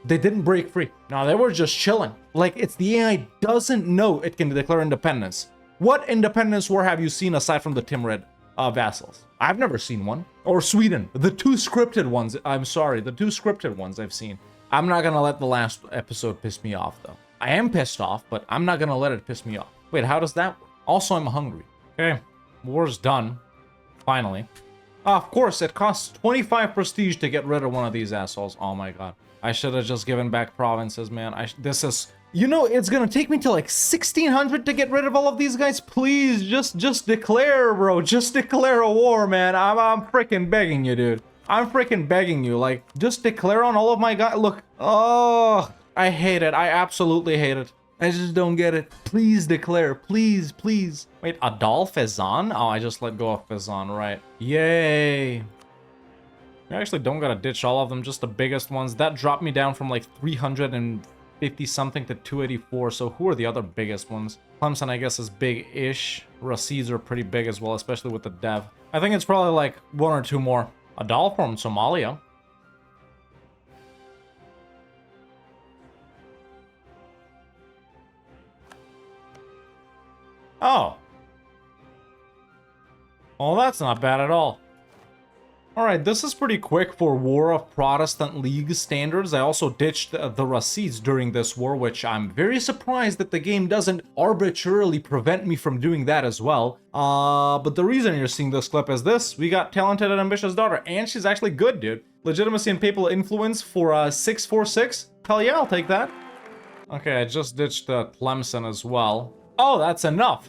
They didn't break free. No, they were just chilling. Like, it's the AI doesn't know it can declare independence. What independence war have you seen aside from the Timrid vassals? I've never seen one. Or Sweden. The two scripted ones. I'm sorry, the two scripted ones I've seen. I'm not gonna let the last episode piss me off, though. I am pissed off, but I'm not gonna let it piss me off. Wait, how does that work? Also, I'm hungry. Okay, war's done. Finally. Of course, it costs 25 prestige to get rid of one of these assholes. Oh my god. I should have just given back provinces, man. This is... You know, it's gonna take me till like 1600 to get rid of all of these guys. Please, just declare, bro. Just declare a war, man. I'm freaking begging you, dude. I'm freaking begging you. Like, just declare on all of my guys. Look. Oh, I hate it. I absolutely hate it. I just don't get it. Please declare. Please, please. Wait, Adolf Fezan? Oh, I just let go of Fezan, right. Yay. I actually don't gotta ditch all of them, just the biggest ones. That dropped me down from like 350 something to 284. So who are the other biggest ones? Clemson, I guess, is big-ish. Rasids are pretty big as well, especially with the dev. I think it's probably like one or two more. Adolf from Somalia. Oh. Well, that's not bad at all. Alright, this is pretty quick for War of Protestant League standards. I also ditched the Rasids during this war, which I'm very surprised that the game doesn't arbitrarily prevent me from doing that as well. But the reason you're seeing this clip is this. We got talented and ambitious daughter, and she's actually good, dude. Legitimacy and papal influence for 646. Hell yeah, I'll take that. Okay, I just ditched Tlemcen as well. Oh, that's enough.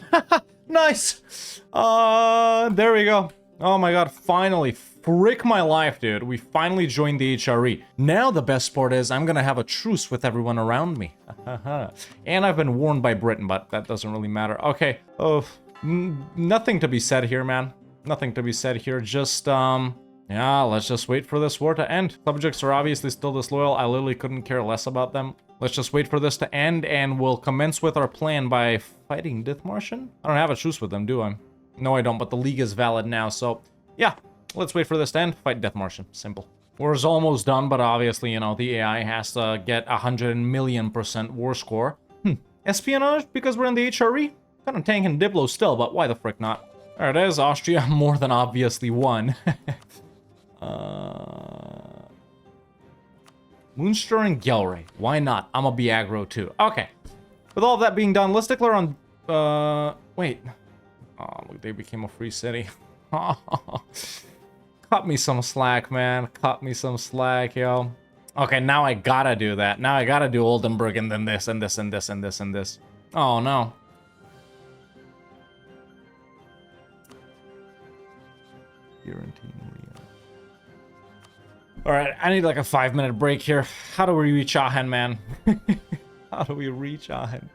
Nice. There we go. Oh my god, finally. Frick my life, dude. We finally joined the HRE. Now the best part is I'm gonna have a truce with everyone around me. And I've been warned by Britain, but that doesn't really matter. Okay. Oh, nothing to be said here, man. Nothing to be said here. Just, yeah, let's just wait for this war to end. Subjects are obviously still disloyal. I literally couldn't care less about them. Let's just wait for this to end, and we'll commence with our plan by fighting Dithmarschen? I don't have a truce with them, do I? No, I don't, but the league is valid now, so yeah. Let's wait for this to end. Fight Dithmarschen. Simple. War's almost done, but obviously, you know, the AI has to get 100,000,000% war score. Espionage? Because we're in the HRE? Kind of tanking Diplo still, but why the frick not? There it is. Austria more than obviously won. Munster and Gelre. Why not? I'm gonna be aggro too. Okay. With all of that being done, let's declare on... wait. Oh, look, they became a free city. Cut me some slack, man. Cut me some slack, yo. Okay, now I gotta do that. Now I gotta do Oldenburg and then this and this and this and this and this. Oh, no. Alright, I need like a 5-minute break here. How do we reach Aachen, man? How do we reach Aachen?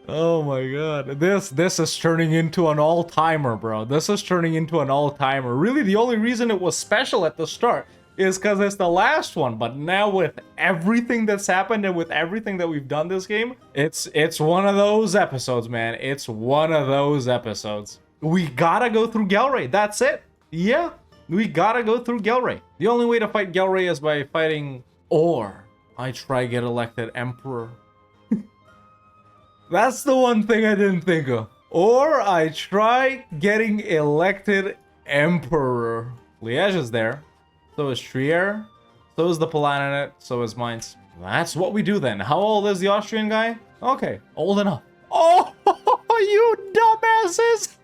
Oh my god. This is turning into an all-timer, bro. This is turning into an all-timer. Really, the only reason it was special at the start is because it's the last one. But now with everything that's happened and with everything that we've done this game, it's one of those episodes, man. It's one of those episodes. We gotta go through Gelre. That's it. Yeah, we gotta go through Gelre. The only way to fight Gelre is by fighting, or I try get elected emperor. That's the one thing I didn't think of. Or I try getting elected emperor. Liège is there. So is Trier. So is the Palatinate. So is Mainz. That's what we do then. How old is the Austrian guy? Okay, old enough. Oh, you dumbasses!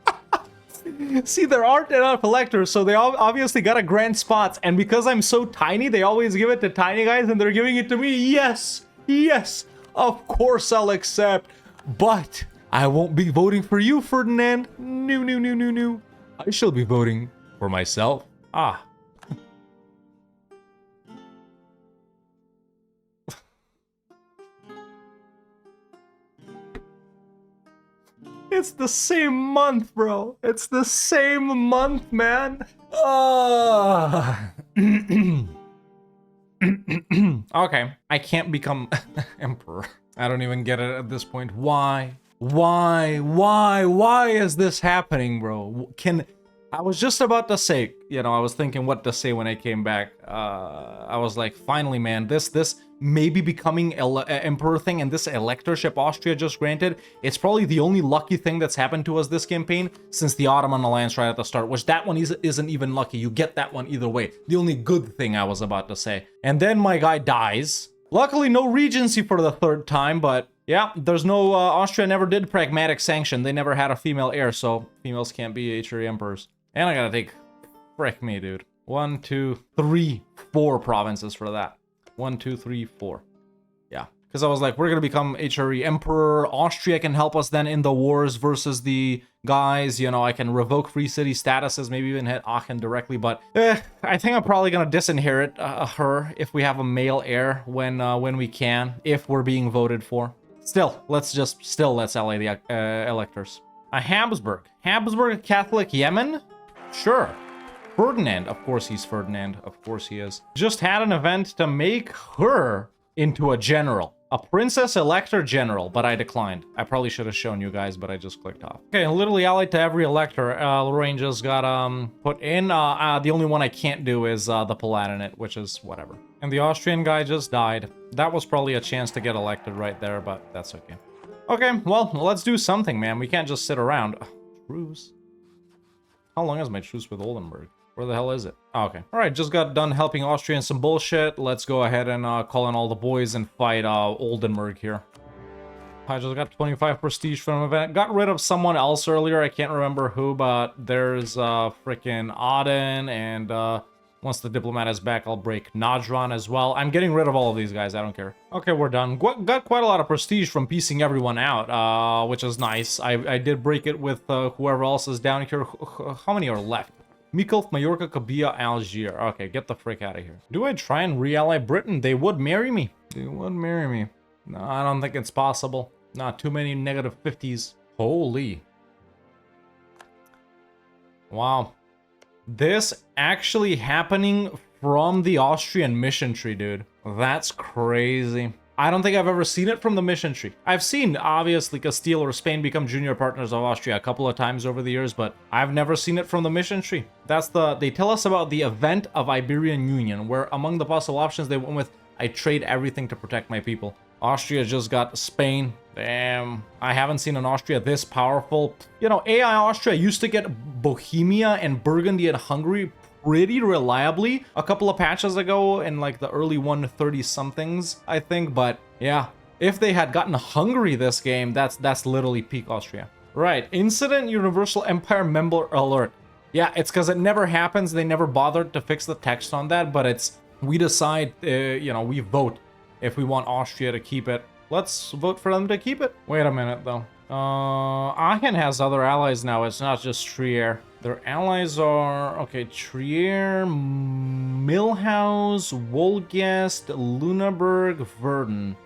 See, there aren't enough electors, so they obviously gotta grant spots. And because I'm so tiny, they always give it to tiny guys, and they're giving it to me. Yes, yes, of course I'll accept. But I won't be voting for you, Ferdinand. No, no, no, no, no. I shall be voting for myself. Ah. It's the same month, bro. It's the same month, man. Okay, I can't become emperor. I don't even get it at this point. Why? Why is this happening, bro? I was just about to say, I was thinking what to say when I came back. I was like, finally, man, this maybe becoming emperor thing and this electorship Austria just granted, it's probably the only lucky thing that's happened to us this campaign since the Ottoman alliance right at the start, which that one isn't even lucky. You get that one either way. The only good thing I was about to say. And then my guy dies. Luckily, no regency for the third time, but yeah, there's no, Austria never did pragmatic sanction. They never had a female heir, so females can't be HRE emperors. And I gotta take, frick me, dude. 1, 2, 3, 4 provinces for that. 1, 2, 3, 4. Yeah, because I was like, we're gonna become HRE emperor. Austria can help us then in the wars versus the guys. I can revoke free city statuses, maybe even hit Aachen directly. But I think I'm probably gonna disinherit her if we have a male heir when we can, if we're being voted for. Still, let's ally the electors. A Habsburg Catholic Yemen. Sure. Ferdinand. Of course he's Ferdinand. Of course he is. Just had an event to make her into a general. A princess elector general, but I declined. I probably should have shown you guys, but I just clicked off. Okay, literally allied to every elector. Lorraine just got put in. The only one I can't do is the Palatinate, which is whatever. And the Austrian guy just died. That was probably a chance to get elected right there, but that's okay. Okay, well, let's do something, man. We can't just sit around. Truce. How long is my truce with Oldenburg? Where the hell is it? Oh, okay. Alright, just got done helping Austria in some bullshit. Let's go ahead and call in all the boys and fight Oldenburg here. I just got 25 prestige from an event. Got rid of someone else earlier. I can't remember who, but there's freaking Aden, and once the diplomat is back, I'll break Najran as well. I'm getting rid of all of these guys. I don't care. Okay, we're done. Got quite a lot of prestige from piecing everyone out, which is nice. I did break it with whoever else is down here. How many are left? Mikolf, Majorca, Kabia, Algier. Okay, get the frick out of here. Do I try and re-ally Britain? They would marry me. They would marry me. No, I don't think it's possible. Not too many negative 50s. Holy. Wow. This actually happening from the Austrian mission tree, dude. That's crazy. I don't think I've ever seen it from the mission tree. I've seen, obviously, Castile or Spain become junior partners of Austria a couple of times over the years, but I've never seen it from the mission tree. They tell us about the event of Iberian Union, where among the possible options they went with, I trade everything to protect my people. Austria just got Spain. Damn. I haven't seen an Austria this powerful. AI Austria used to get Bohemia and Burgundy and Hungary pretty reliably a couple of patches ago in like the early 130-somethings, I think. But yeah, if they had gotten Hungary this game, that's literally peak Austria. Right, Incident Universal Empire member alert. Yeah, it's because it never happens. They never bothered to fix the text on that, but we decide, we vote if we want Austria to keep it. Let's vote for them to keep it. Wait a minute, though. Aachen has other allies now. It's not just Trier. Their allies are, okay, Trier, Milhaus, Wolgast, Lüneburg, Verden,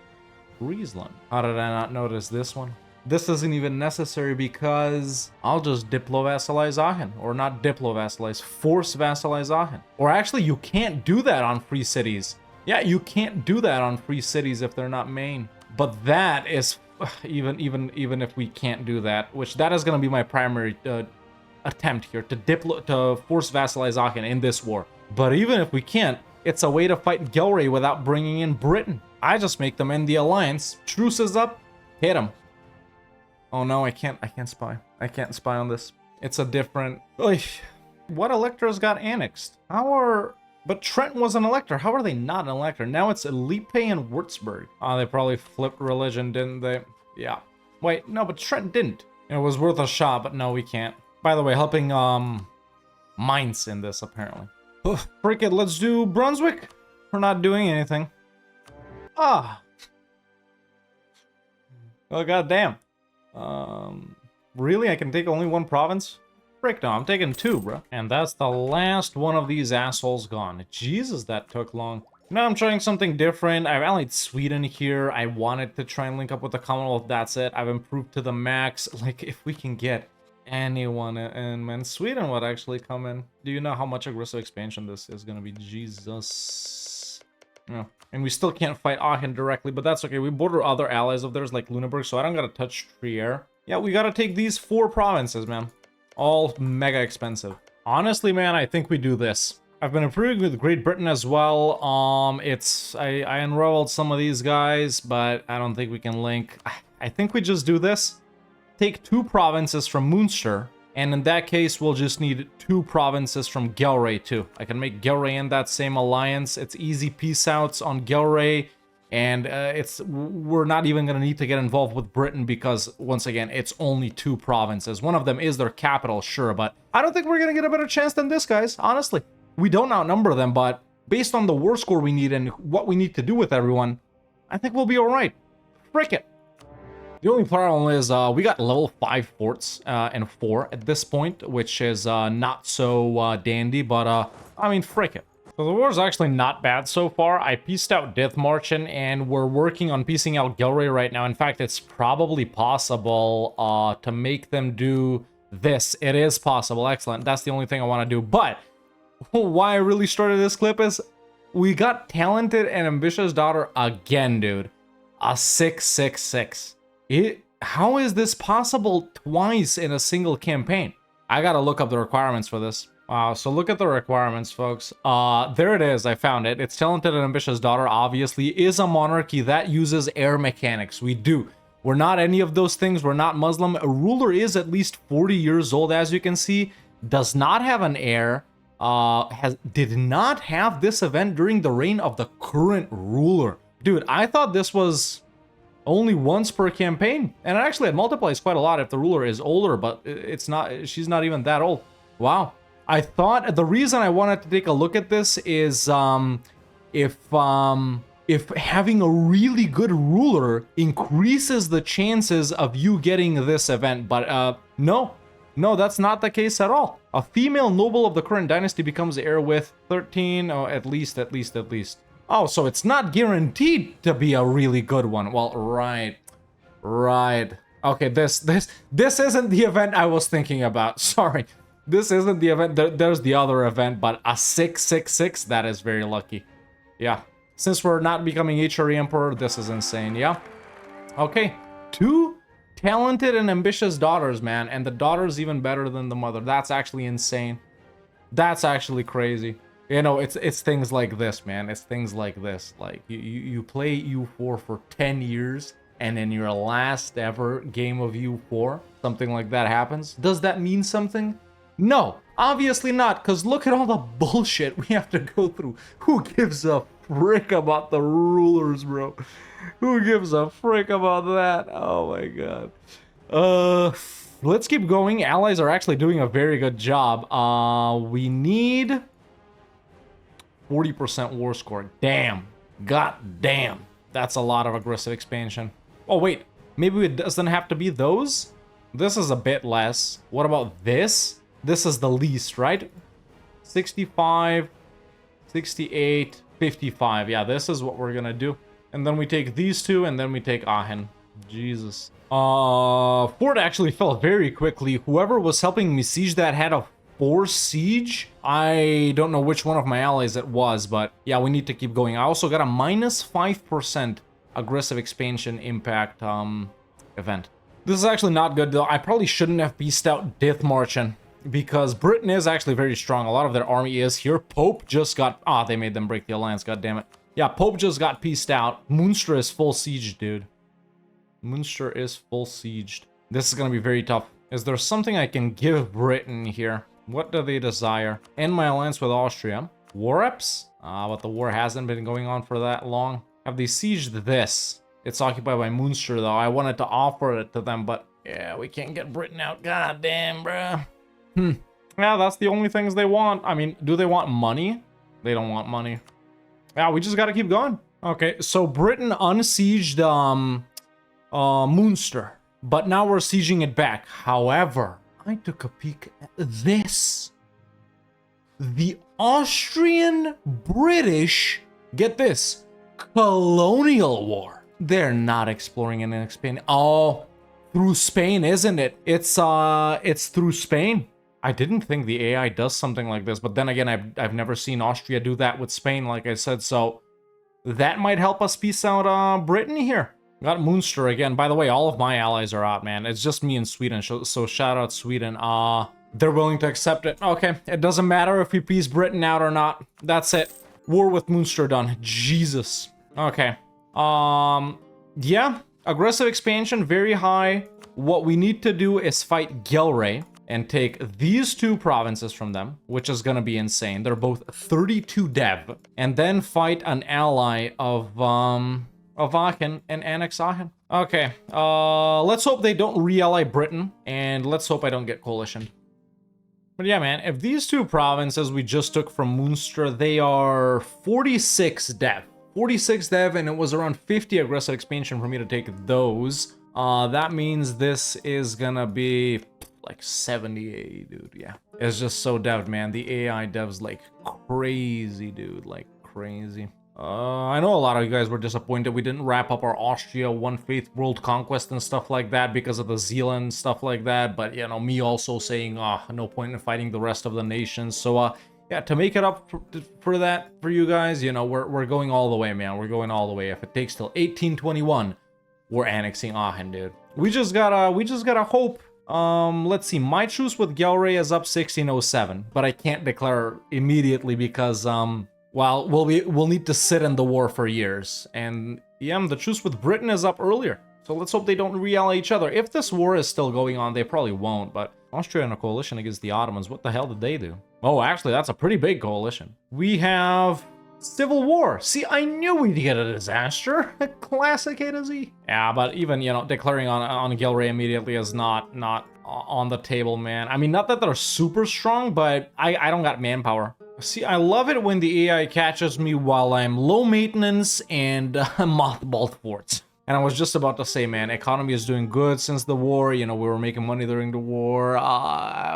Friesland. How did I not notice this one? This isn't even necessary because I'll just diplo-vassalize Aachen. Or not diplo-vassalize, force vassalize Aachen. Or actually, you can't do that on free cities. Yeah, you can't do that on free cities if they're not main. But that is, even if we can't do that, which that is going to be my primary attempt here, to force vassalize Aachen in this war. But even if we can't, it's a way to fight Gelre without bringing in Britain. I just make them end the alliance. Truce is up. Hit him. Oh no, I can't spy. I can't spy on this. It's a different... Oy. What electors got annexed? But Trent was an elector. How are they not an elector? Now it's Lippe and Würzburg. Oh, they probably flipped religion, didn't they? Yeah. Wait, no, but Trent didn't. It was worth a shot, but no, we can't. By the way, helping Mainz in this, apparently. Frick it, let's do Brunswick. We're not doing anything. Ah. Oh, goddamn. Really? I can take only one province? Frick no, I'm taking 2, bro. And that's the last one of these assholes gone. Jesus, that took long. Now I'm trying something different. I allied Sweden here. I wanted to try and link up with the Commonwealth. That's it. I've improved to the max. Like, if we can get anyone in, man, Sweden would actually come in. Do you know how much aggressive expansion this is gonna be? Jesus. Yeah. And we still can't fight Aachen directly, but that's okay. We border other allies of theirs like Lüneburg, so I don't gotta touch Trier. Yeah, we gotta take these 4 provinces, man. All mega expensive. Honestly, man, I think we do this. I've been improving with Great Britain as well. I unraveled some of these guys, but I don't think we can link. I think we just do this. Take 2 provinces from Munster, and in that case, we'll just need 2 provinces from Gelre too. I can make Gelre in that same alliance. It's easy peace outs on Gelre, and we're not even gonna need to get involved with Britain because once again, it's only 2 provinces. One of them is their capital, sure, but I don't think we're gonna get a better chance than this, guys. Honestly, we don't outnumber them, but based on the war score we need and what we need to do with everyone, I think we'll be all right. Frick it. The only problem is we got level 5 forts and 4 at this point, which is not so dandy, but I mean, frick it. So the war is actually not bad so far. I pieced out Dithmarschen, and we're working on piecing out Gelre right now. In fact, it's probably possible to make them do this. It is possible. Excellent. That's the only thing I want to do. But why I really started this clip is we got Talented and Ambitious Daughter again, dude. A 666. How is this possible twice in a single campaign? I gotta look up the requirements for this. Wow, so look at the requirements, folks. There it is. I found it. It's Talented and Ambitious Daughter, obviously, is a monarchy that uses air mechanics. We do. We're not any of those things. We're not Muslim. A ruler is at least 40 years old, as you can see. Does not have an heir. Did not have this event during the reign of the current ruler. Dude, I thought this was only once per campaign, and actually it multiplies quite a lot if the ruler is older, but it's not. She's not even that old. Wow. I thought the reason I wanted to take a look at this is if having a really good ruler increases the chances of you getting this event, but no, that's not the case at all. A female noble of the current dynasty becomes the heir with 13, or at least. Oh, so it's not guaranteed to be a really good one. Well, right. Okay, this isn't the event I was thinking about. Sorry. This isn't the event. There's the other event, but a 666, that is very lucky. Yeah. Since we're not becoming HRE Emperor, this is insane, yeah? Okay. 2 talented and ambitious daughters, man. And the daughter's even better than the mother. That's actually insane. That's actually crazy. You know, it's things like this, man. It's things like this. Like, you play EU4 for 10 years, and in your last ever game of EU4, something like that happens. Does that mean something? No, obviously not, because look at all the bullshit we have to go through. Who gives a frick about the rulers, bro? Who gives a frick about that? Oh my god. Let's keep going. Allies are actually doing a very good job. We need 40% war score. Damn. God damn. That's a lot of aggressive expansion. Oh, wait. Maybe it doesn't have to be those? This is a bit less. What about this? This is the least, right? 65, 68, 55. Yeah, this is what we're gonna do. And then we take these 2, and then we take Aachen. Jesus. Fort actually fell very quickly. Whoever was helping me siege that had a 4 siege. I don't know which one of my allies it was, but yeah, we need to keep going. I also got a minus 5% aggressive expansion impact event. This is actually not good, though. I probably shouldn't have pieced out Dithmarschen, because Britain is actually very strong. A lot of their army is here. Pope just got... they made them break the alliance, god damn it. Yeah, Pope just got pieced out. Munster is full sieged, dude. Munster is full sieged. This is gonna be very tough. Is there something I can give Britain here? What do they desire? End my alliance with Austria. War reps? But the war hasn't been going on for that long. Have they sieged this? It's occupied by Munster, though. I wanted to offer it to them, but yeah, we can't get Britain out. God damn, bruh. Yeah, that's the only things they want. I mean, do they want money? They don't want money. Yeah, we just gotta keep going. Okay, so Britain unsieged Munster, but now we're sieging it back. However, I took a peek at this. The Austrian-British, get this, colonial war. They're not exploring and expanding. Oh, through Spain, isn't it? It's through Spain. I didn't think the AI does something like this, but then again, I've never seen Austria do that with Spain, like I said, so that might help us peace out Brittany here. Got Munster again. By the way, all of my allies are out, man. It's just me and Sweden, so shout out Sweden. They're willing to accept it. Okay, it doesn't matter if we peace Britain out or not. That's it. War with Munster done. Jesus. Okay. Yeah. Aggressive expansion, very high. What we need to do is fight Gelre and take these two provinces from them, which is gonna be insane. They're both 32 dev. And then fight an ally of Aachen and annex Aachen. Okay, let's hope they don't re-ally Britain, and let's hope I don't get coalitioned. But yeah, man, if these two provinces we just took from Munster, they are 46 dev. 46 dev, and it was around 50 aggressive expansion for me to take those. That means this is gonna be like 70, dude, yeah. It's just so dev, man. The AI dev's like crazy, dude, like crazy. I know a lot of you guys were disappointed we didn't wrap up our Austria One Faith World Conquest and stuff like that because of the Zealand stuff like that, but you know, me also saying, no point in fighting the rest of the nations. So, yeah, to make it up for that for you guys, you know, we're going all the way, man. We're going all the way. If it takes till 1821, we're annexing Aachen, dude. We just gotta hope. Let's see. My truce with Gelre is up 1607, but I can't declare immediately because well, we'll need to sit in the war for years. And yeah, the truce with Britain is up earlier. So let's hope they don't re-ally each other. If this war is still going on, they probably won't, but Austria in a coalition against the Ottomans, what the hell did they do? Oh, actually, that's a pretty big coalition. We have civil war. See, I knew we'd get a disaster. Classic A to Z. Yeah, but even, you know, declaring on Gelre immediately is not on the table, man. I mean, not that they're super strong, but I don't got manpower. See, I love it when the AI catches me while I'm low maintenance and mothballed forts. And I was just about to say, man, economy is doing good since the war. You know, we were making money during the war.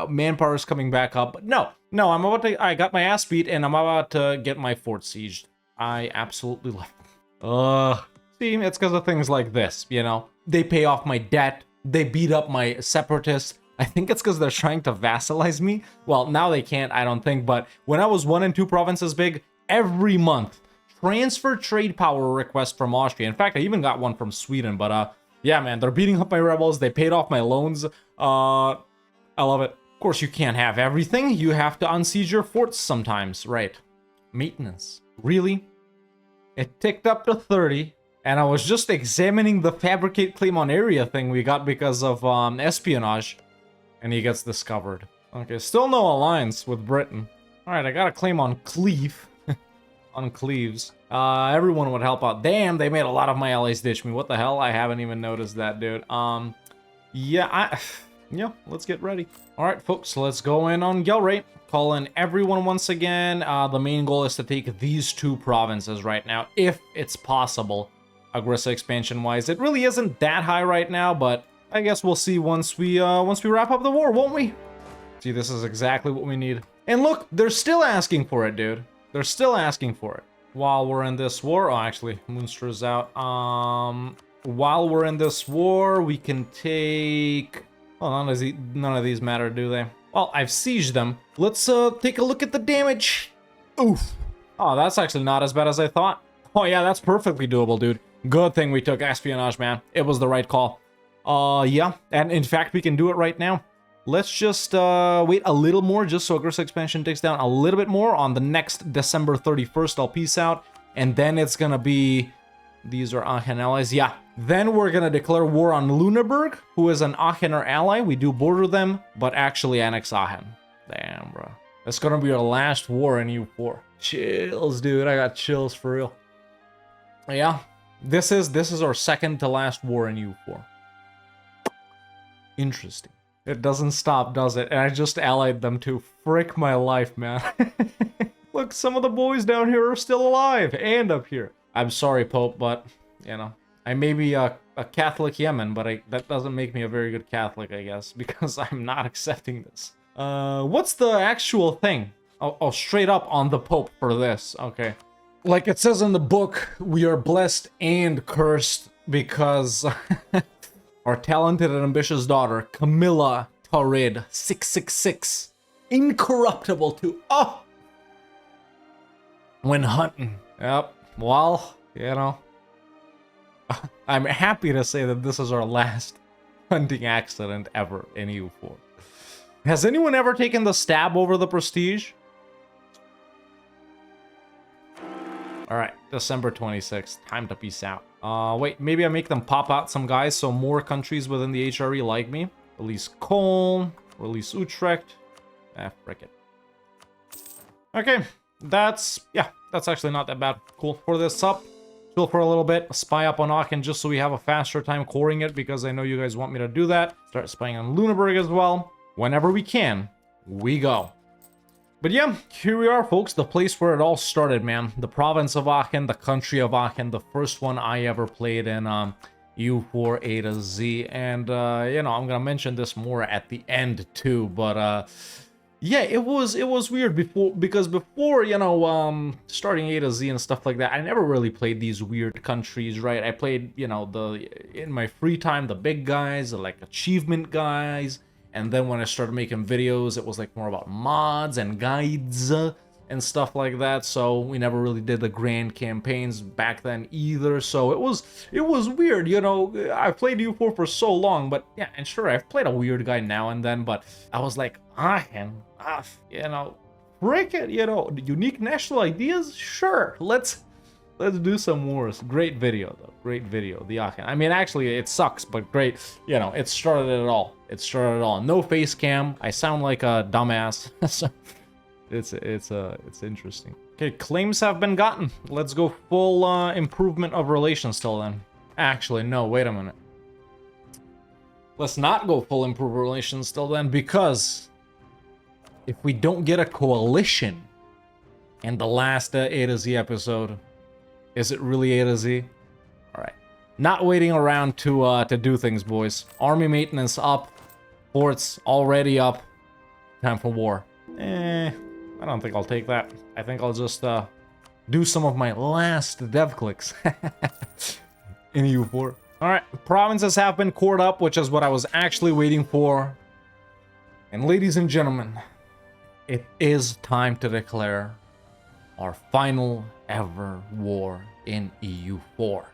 Manpower is coming back up. But no, I got my ass beat and I'm about to get my fort sieged. I absolutely love it. See, it's because of things like this, you know. They pay off my debt. They beat up my separatists. I think it's because they're trying to vassalize me. Well, now they can't, I don't think. But when I was 1 and 2 provinces big, every month, transfer trade power request from Austria. In fact, I even got one from Sweden. But yeah, man, they're beating up my rebels. They paid off my loans. I love it. Of course, you can't have everything. You have to unsiege your forts sometimes, right? Maintenance. Really? It ticked up to 30. And I was just examining the fabricate claim on area thing we got because of espionage. And he gets discovered. Okay, still no alliance with Britain. Alright, I got a claim on Cleve. On Cleves. Everyone would help out. Damn, they made a lot of my allies ditch me. What the hell? I haven't even noticed that, dude. Yeah, let's get ready. Alright, folks, let's go in on Gelre. Call in everyone once again. The main goal is to take these two provinces right now, if it's possible. Aggressive expansion-wise. It really isn't that high right now, but I guess we'll see once we wrap up the war, won't we? See, this is exactly what we need. And look, they're still asking for it, dude. They're still asking for it. While we're in this war, oh, actually, Munster's out. While we're in this war, we can take... Oh, none of these matter, do they? Well, I've sieged them. Let's take a look at the damage. Oof. Oh, that's actually not as bad as I thought. Oh yeah, that's perfectly doable, dude. Good thing we took espionage, man. It was the right call. Yeah, and in fact, we can do it right now. Let's just wait a little more just so aggressive expansion takes down a little bit more. On the next December 31st, I'll peace out. And then it's gonna be... These are Aachen allies, yeah. Then we're gonna declare war on Lüneburg, who is an Aachener ally. We do border them, but actually annex Aachen. Damn, bro. That's gonna be our last war in EU4. Chills, dude. I got chills for real. Yeah, this is our second to last war in EU4. Interesting. It doesn't stop, does it? And I just allied them to frick my life, man. Look, some of the boys down here are still alive and up here. I'm sorry, Pope, but, you know, I may be a Catholic Yemen, but that doesn't make me a very good Catholic, I guess, because I'm not accepting this. What's the actual thing? Oh, straight up on the Pope for this. Okay. Like it says in the book, we are blessed and cursed because our talented and ambitious daughter, Camilla Taurid, 666, incorruptible to, when hunting. Yep. Well, You know? I'm happy to say that this is our last hunting accident ever in EU4. Has anyone ever taken the stab over the prestige? Alright, December 26th. Time to peace out. Wait, maybe I make them pop out some guys so more countries within the HRE like me. Release Cologne, release Utrecht. Frick it. Okay, that's actually not that bad. Cool. For this up, chill for a little bit, spy up on Aachen just so we have a faster time coring it because I know you guys want me to do that. Start spying on Lüneburg as well. Whenever we can, we go. But yeah, here we are, folks, the place where it all started, man. The province of Aachen, the country of Aachen, the first one I ever played in EU4 A to Z. And, you know, I'm gonna mention this more at the end, too. But, yeah, it was weird because before, you know, starting A to Z and stuff like that, I never really played these weird countries, right? I played, you know, in my free time, the big guys, like achievement guys. And then when I started making videos, it was like more about mods and guides and stuff like that. So we never really did the grand campaigns back then either. So it was weird, you know. I've played EU4 for so long, but yeah, and sure, I've played a weird guy now and then. But I was like, you know, frick it, you know, unique national ideas. Sure, let's do some wars. Great video though. Great video. The Aachen. I mean, actually, it sucks, but great. You know, it started it all. It started it all. No face cam. I sound like a dumbass. So it's interesting. Okay, claims have been gotten. Let's go full improvement of relations till then. Actually, no. Wait a minute. Let's not go full improved relations till then because if we don't get a coalition in the last A to Z episode. Is it really A to Z? Alright. Not waiting around to do things, boys. Army maintenance up. Forts already up. Time for war. I don't think I'll take that. I think I'll just do some of my last dev clicks in EU4. Alright, provinces have been cored up, which is what I was actually waiting for. And ladies and gentlemen, it is time to declare our final ever war in EU4.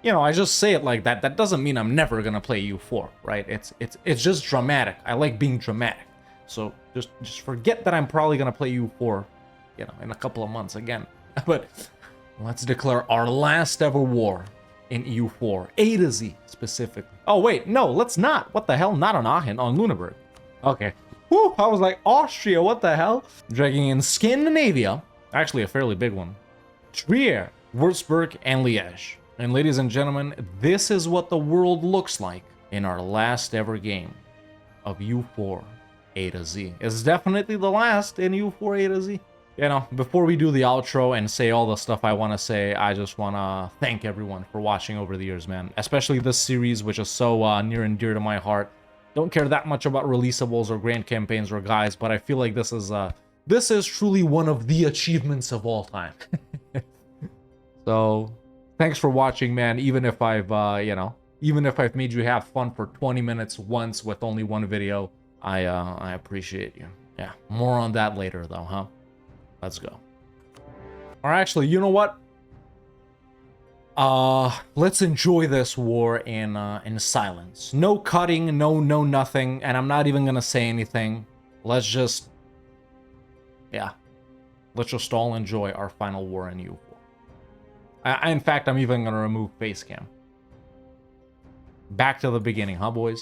You know, I just say it like that. That doesn't mean I'm never gonna play EU4, right? It's just dramatic. I like being dramatic. So just forget that I'm probably gonna play EU4, you know, in a couple of months again. But let's declare our last ever war in EU4, A to Z specifically. Oh wait, no, let's not. What the hell? Not on Aachen, on Lüneburg. Okay. Whew, I was like, Austria, what the hell? Dragging in Scandinavia. Actually, a fairly big one. Trier, Würzburg, and Liège. And ladies and gentlemen, this is what the world looks like in our last ever game of EU4 A to Z. It's definitely the last in EU4 A to Z. You know, before we do the outro and say all the stuff I want to say, I just want to thank everyone for watching over the years, man. Especially this series, which is so near and dear to my heart. Don't care that much about releasables or grand campaigns or guys, but I feel like this is truly one of the achievements of all time. So, thanks for watching, man. Even if I've, you know, even if I've made you have fun for 20 minutes once with only one video, I appreciate you. Yeah, more on that later, though, huh? Let's go. Or actually, you know what? Let's enjoy this war in silence. No cutting, no nothing, and I'm not even gonna say anything. Let's just, yeah, let's just all enjoy our final war in EU4. In fact, I'm even gonna remove face cam. Back to the beginning, huh, boys?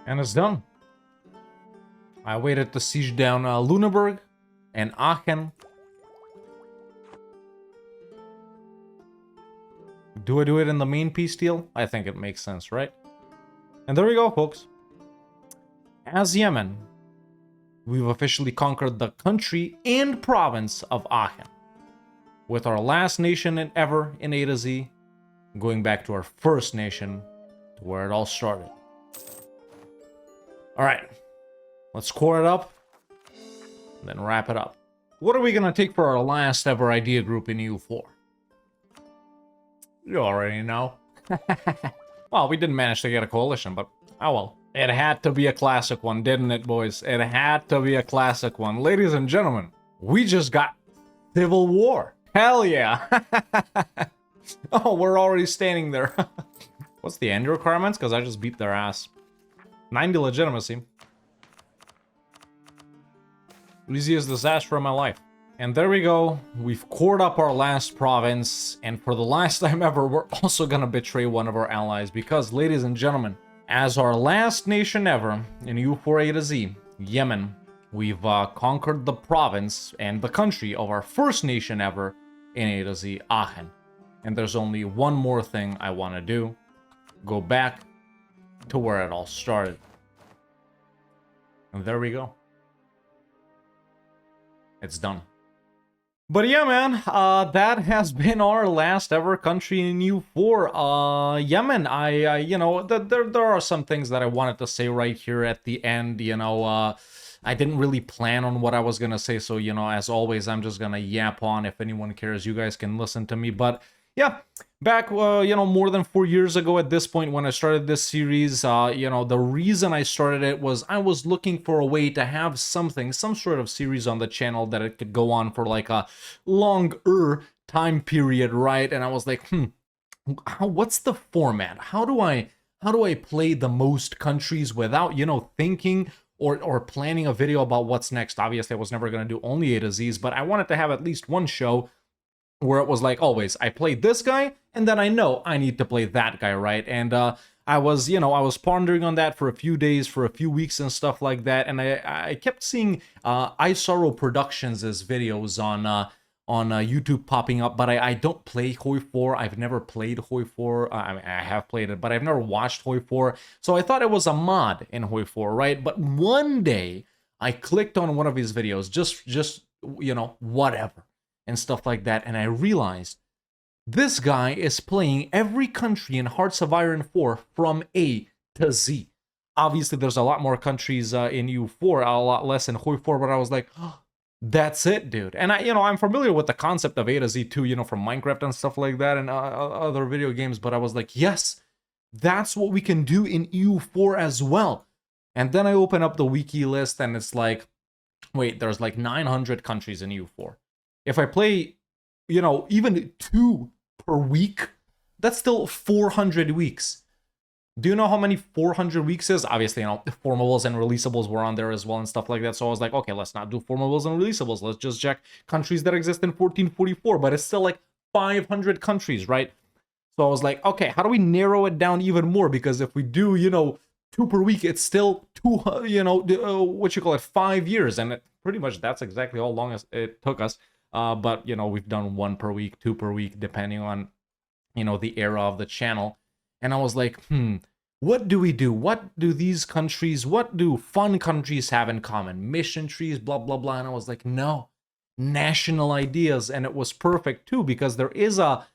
And it's done. I waited to siege down Lüneburg and Aachen. Do I do it in the main peace deal? I think it makes sense, right? And there we go, folks. As Yemen, we've officially conquered the country and province of Aachen, with our last nation ever in A to Z, going back to our first nation, to where it all started. Alright, let's core it up, and then wrap it up. What are we gonna take for our last ever idea group in EU4? You already know. Well, we didn't manage to get a coalition, but oh well. It had to be a classic one, didn't it, boys? It had to be a classic one. Ladies and gentlemen, we just got civil war. Hell yeah. Oh, we're already standing there. What's the end requirements? Because I just beat their ass. 90 legitimacy. Easiest disaster of my life. And there we go. We've cored up our last province. And for the last time ever, we're also gonna betray one of our allies. Because, ladies and gentlemen, as our last nation ever in EU4 A to Z, Yemen, we've conquered the province and the country of our first nation ever in A to Z, Aachen. And there's only one more thing I want to do. Go back to where it all started. And there we go. It's done. But yeah, man, that has been our last ever country in EU4. Yemen, you know, there are some things that I wanted to say right here at the end, you know. I didn't really plan on what I was gonna say, so, you know, as always, I'm just gonna yap on. If anyone cares, you guys can listen to me. But yeah, back, you know, more than 4 years ago at this point when I started this series, you know, the reason I started it was I was looking for a way to have something, some sort of series on the channel that it could go on for like a longer time period, right? And I was like, what's the format? How do I play the most countries without, you know, thinking or planning a video about what's next? Obviously, I was never going to do only A to Z's, but I wanted to have at least one show where it was like, always, I played this guy, and then I know I need to play that guy, right? And I was, you know, I was pondering on that for a few days, for a few weeks and stuff like that, and I kept seeing iSorrow Productions' videos on YouTube popping up, but I don't play Hoi 4. I've never played Hoi 4. I mean, I have played it, but I've never watched Hoi 4, so I thought it was a mod in Hoi 4, right? But one day, I clicked on one of his videos, just you know, whatever, and stuff like that, and I realized this guy is playing every country in Hearts of Iron 4 from A to Z. Obviously, there's a lot more countries in EU4, a lot less in Hoi 4, but I was like, oh, that's it, dude. And you know, I'm familiar with the concept of A to Z too, you know, from Minecraft and stuff like that and other video games, but I was like, yes, that's what we can do in EU4 as well. And then I open up the wiki list and it's like, wait, there's like 900 countries in EU4. If I play, you know, even 2 per week, that's still 400 weeks. Do you know how many 400 weeks is? Obviously, you know, formables and releasables were on there as well and stuff like that. So I was like, okay, let's not do formables and releasables. Let's just check countries that exist in 1444. But it's still like 500 countries, right? So I was like, okay, how do we narrow it down even more? Because if we do, you know, 2 per week, it's still 2, you know, 5 years. And pretty much that's exactly how long it took us. But, you know, we've done 1 per week, 2 per week, depending on, you know, the era of the channel. And I was like, what do we do? What do these countries, what do fun countries have in common? Mission trees, blah, blah, blah. And I was like, no, national ideas. And it was perfect too, because there is a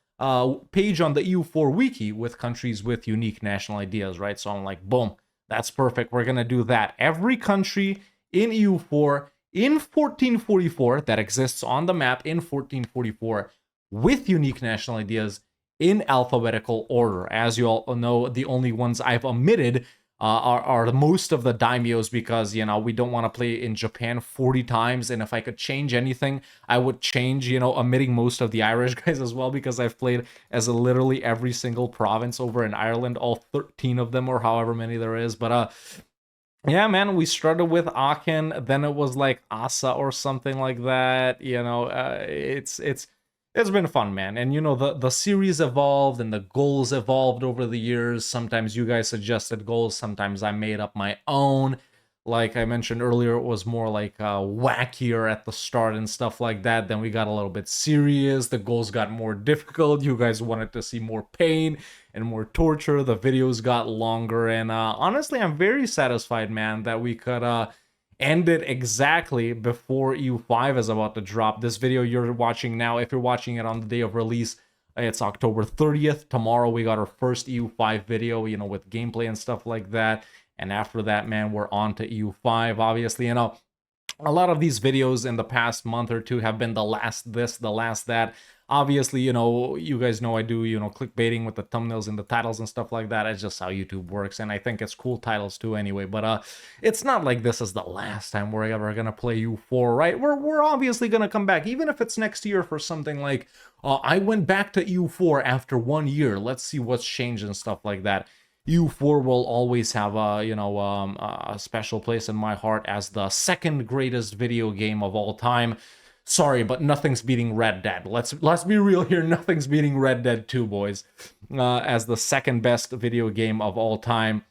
page on the EU4 wiki with countries with unique national ideas, right? So I'm like, boom, that's perfect. We're going to do that. Every country in EU4 in 1444 that exists on the map in 1444 with unique national ideas in alphabetical order. As you all know, the only ones I've omitted are most of the daimyos because, you know, we don't want to play in Japan 40 times. And if I could change anything, I would change, you know, omitting most of the Irish guys as well, because I've played as literally every single province over in Ireland, all 13 of them or however many there is. But yeah, man, we started with Aachen, then it was like Asa or something like that. You know, it's it's been fun, man. And you know, the series evolved and the goals evolved over the years. Sometimes you guys suggested goals, sometimes I made up my own. Like I mentioned earlier, it was more like wackier at the start and stuff like that. Then we got a little bit serious. The goals got more difficult. You guys wanted to see more pain and more torture. The videos got longer. And honestly, I'm very satisfied, man, that we could end it exactly before EU5 is about to drop. This video you're watching now, if you're watching it on the day of release, it's October 30th. Tomorrow we got our first EU5 video, you know, with gameplay and stuff like that. And after that, man, we're on to EU5. Obviously, you know, a lot of these videos in the past month or two have been the last this, the last that. Obviously, you know, you guys know I do, you know, clickbaiting with the thumbnails and the titles and stuff like that. It's just how YouTube works, and I think it's cool titles too anyway. But it's not like this is the last time we're ever gonna play EU4, right? We're obviously gonna come back, even if it's next year for something like I went back to EU4 after 1 year. Let's see what's changed and stuff like that. EU4 will always have a, you know, a special place in my heart as the second greatest video game of all time. Sorry, but nothing's beating Red Dead. Let's be real here. Nothing's beating Red Dead 2, boys, as the second best video game of all time.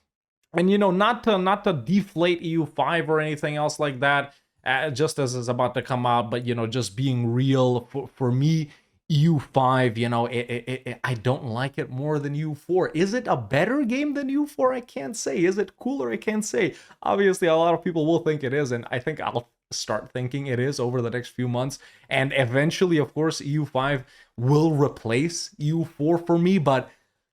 And you know, not to deflate EU5 or anything else like that, just as it's about to come out, but you know, just being real for me, EU5, you know, I don't like it more than EU4. Is it a better game than EU4? I can't say. Is it cooler? I can't say. Obviously, a lot of people will think it is, and I think I'll start thinking it is over the next few months. And eventually, of course, EU5 will replace EU4 for me, but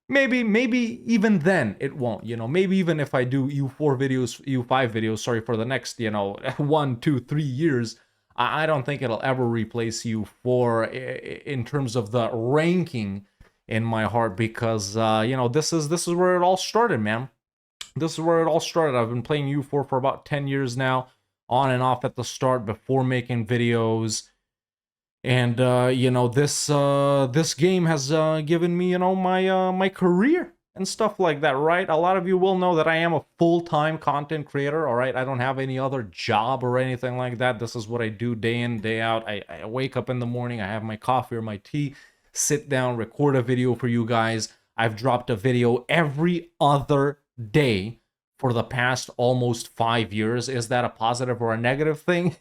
maybe even then it won't. You know, maybe even if I do EU4 videos, EU5 videos, sorry, for the next, you know, 1, 2, 3 years, I don't think it'll ever replace EU4 in terms of the ranking in my heart, because you know, this is where it all started, man. This is where it all started. I've been playing EU4 for about 10 years now, on and off at the start before making videos. And you know, this game has given me, you know, my career and stuff like that, right? A lot of you will know that I am a full-time content creator, all right? I don't have any other job or anything like that. This is what I do day in, day out. I wake up in the morning, I have my coffee or my tea, sit down, record a video for you guys. I've dropped a video every other day for the past almost 5 years. Is that a positive or a negative thing?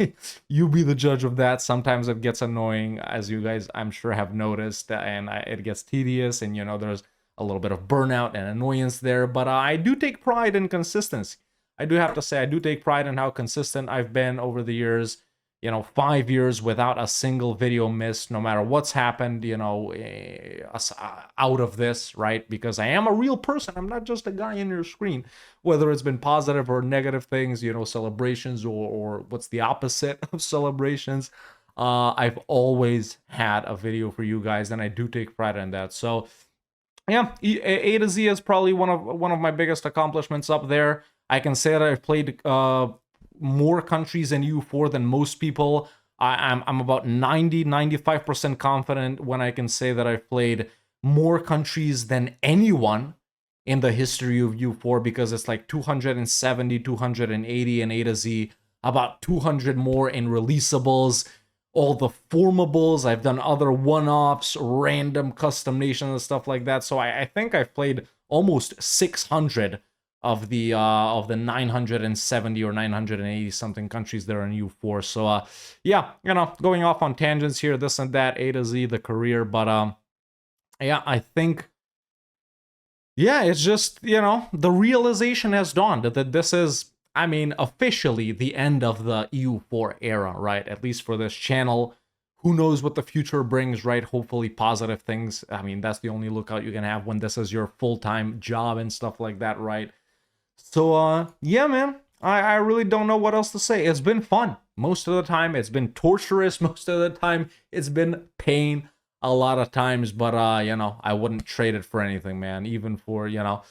You be the judge of that. Sometimes it gets annoying, as you guys, I'm sure, have noticed, and it gets tedious, and you know, there's a little bit of burnout and annoyance there, but I do take pride in consistency. I do have to say, I do take pride in how consistent I've been over the years. You know, 5 years without a single video missed, no matter what's happened, you know, out of this, right? Because I am a real person. I'm not just a guy in your screen. Whether it's been positive or negative things, you know, celebrations or what's the opposite of celebrations, I've always had a video for you guys, and I do take pride in that. So yeah, A to Z is probably one of my biggest accomplishments up there. I can say that I've played more countries in EU4 than most people. I'm about 95% confident when I can say that I've played more countries than anyone in the history of EU4, because it's like 270, 280 in A to Z, about 200 more in releasables, all the formables. I've done other one-offs, random custom nations and stuff like that. So I think I've played almost 600 of the 970 or 980 something countries that are in EU4. So yeah, you know, going off on tangents here, this and that, A to Z, the career, but yeah, I think, yeah, it's just, you know, the realization has dawned that this is, I mean, officially the end of the EU4 era, right? At least for this channel. Who knows what the future brings, right? Hopefully positive things. I mean, that's the only lookout you can have when this is your full-time job and stuff like that, right? So, yeah, man, I really don't know what else to say. It's been fun. Most of the time, it's been torturous. Most of the time, it's been pain a lot of times. But, you know, I wouldn't trade it for anything, man. Even for, you know,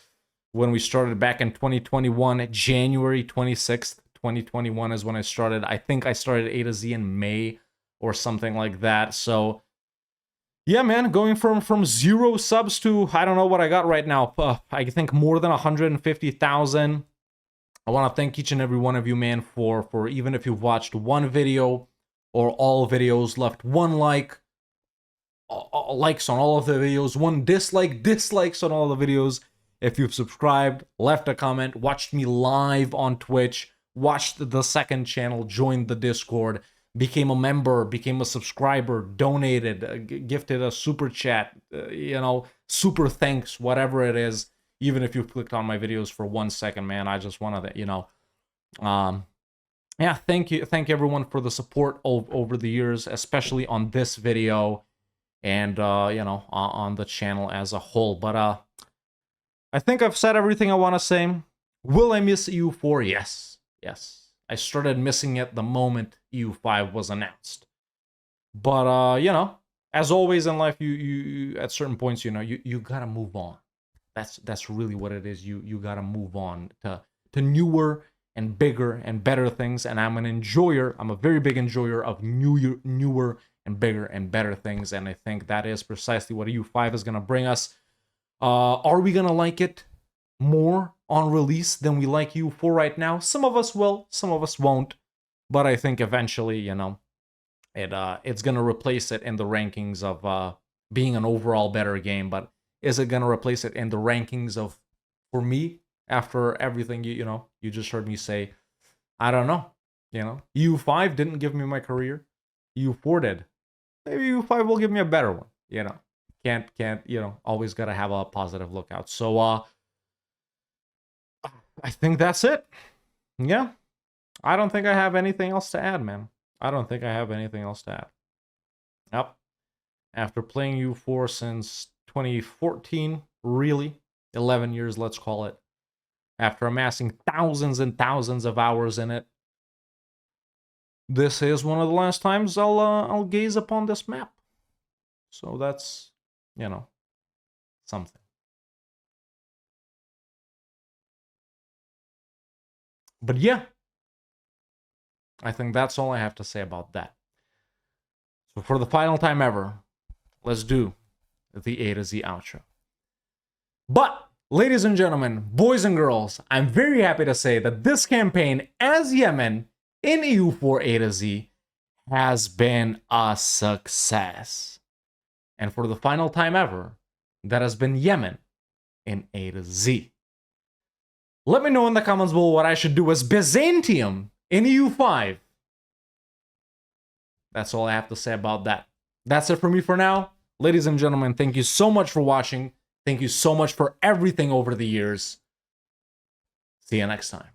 when we started back in 2021, January 26th, 2021 is when I started. I think I started A to Z in May or something like that. So, yeah, man, going from 0 subs to, I don't know what I got right now. I think more than 150,000. I want to thank each and every one of you, man, for even if you've watched one video or all videos, left one like, likes on all of the videos, 1 dislikes on all the videos. If you've subscribed, left a comment, watched me live on Twitch, watched the second channel, joined the Discord, became a member, became a subscriber, donated, gifted a super chat, super thanks, whatever it is. Even if you clicked on my videos for 1 second, man, I just want to, yeah, thank everyone for the support over the years, especially on this video and, on the channel as a whole. But, I think I've said everything I want to say. Will I miss EU4? Yes. Yes. I started missing it the moment EU5 was announced. But, as always in life, you at certain points, you gotta move on. That's really what it is. You gotta move on to newer and bigger and better things. And I'm an enjoyer. I'm a very big enjoyer of newer and bigger and better things. And I think that is precisely what EU5 is gonna bring us. Are we gonna like it more on release than we like EU4 right now? Some of us will, some of us won't. But I think eventually, it's gonna replace it in the rankings of being an overall better game. But is it gonna replace it in the rankings of, for me, after everything you just heard me say? I don't know. EU5 didn't give me my career. EU4 did. Maybe EU5 will give me a better one. Can't always gotta have a positive lookout. So I think that's it. Yeah. I don't think I have anything else to add, man. I don't think I have anything else to add. Yep. After playing EU4 since 2014, really, 11 years, let's call it. After amassing thousands and thousands of hours in it, this is one of the last times I'll gaze upon this map. So that's, something. But yeah, I think that's all I have to say about that. So for the final time ever, let's do the A to Z outro. But, ladies and gentlemen, boys and girls, I'm very happy to say that this campaign as Yemen in EU4 A to Z has been a success. And for the final time ever, that has been Yemen in A to Z. Let me know in the comments below what I should do as Byzantium in EU5. That's all I have to say about that. That's it for me for now. Ladies and gentlemen, thank you so much for watching. Thank you so much for everything over the years. See you next time.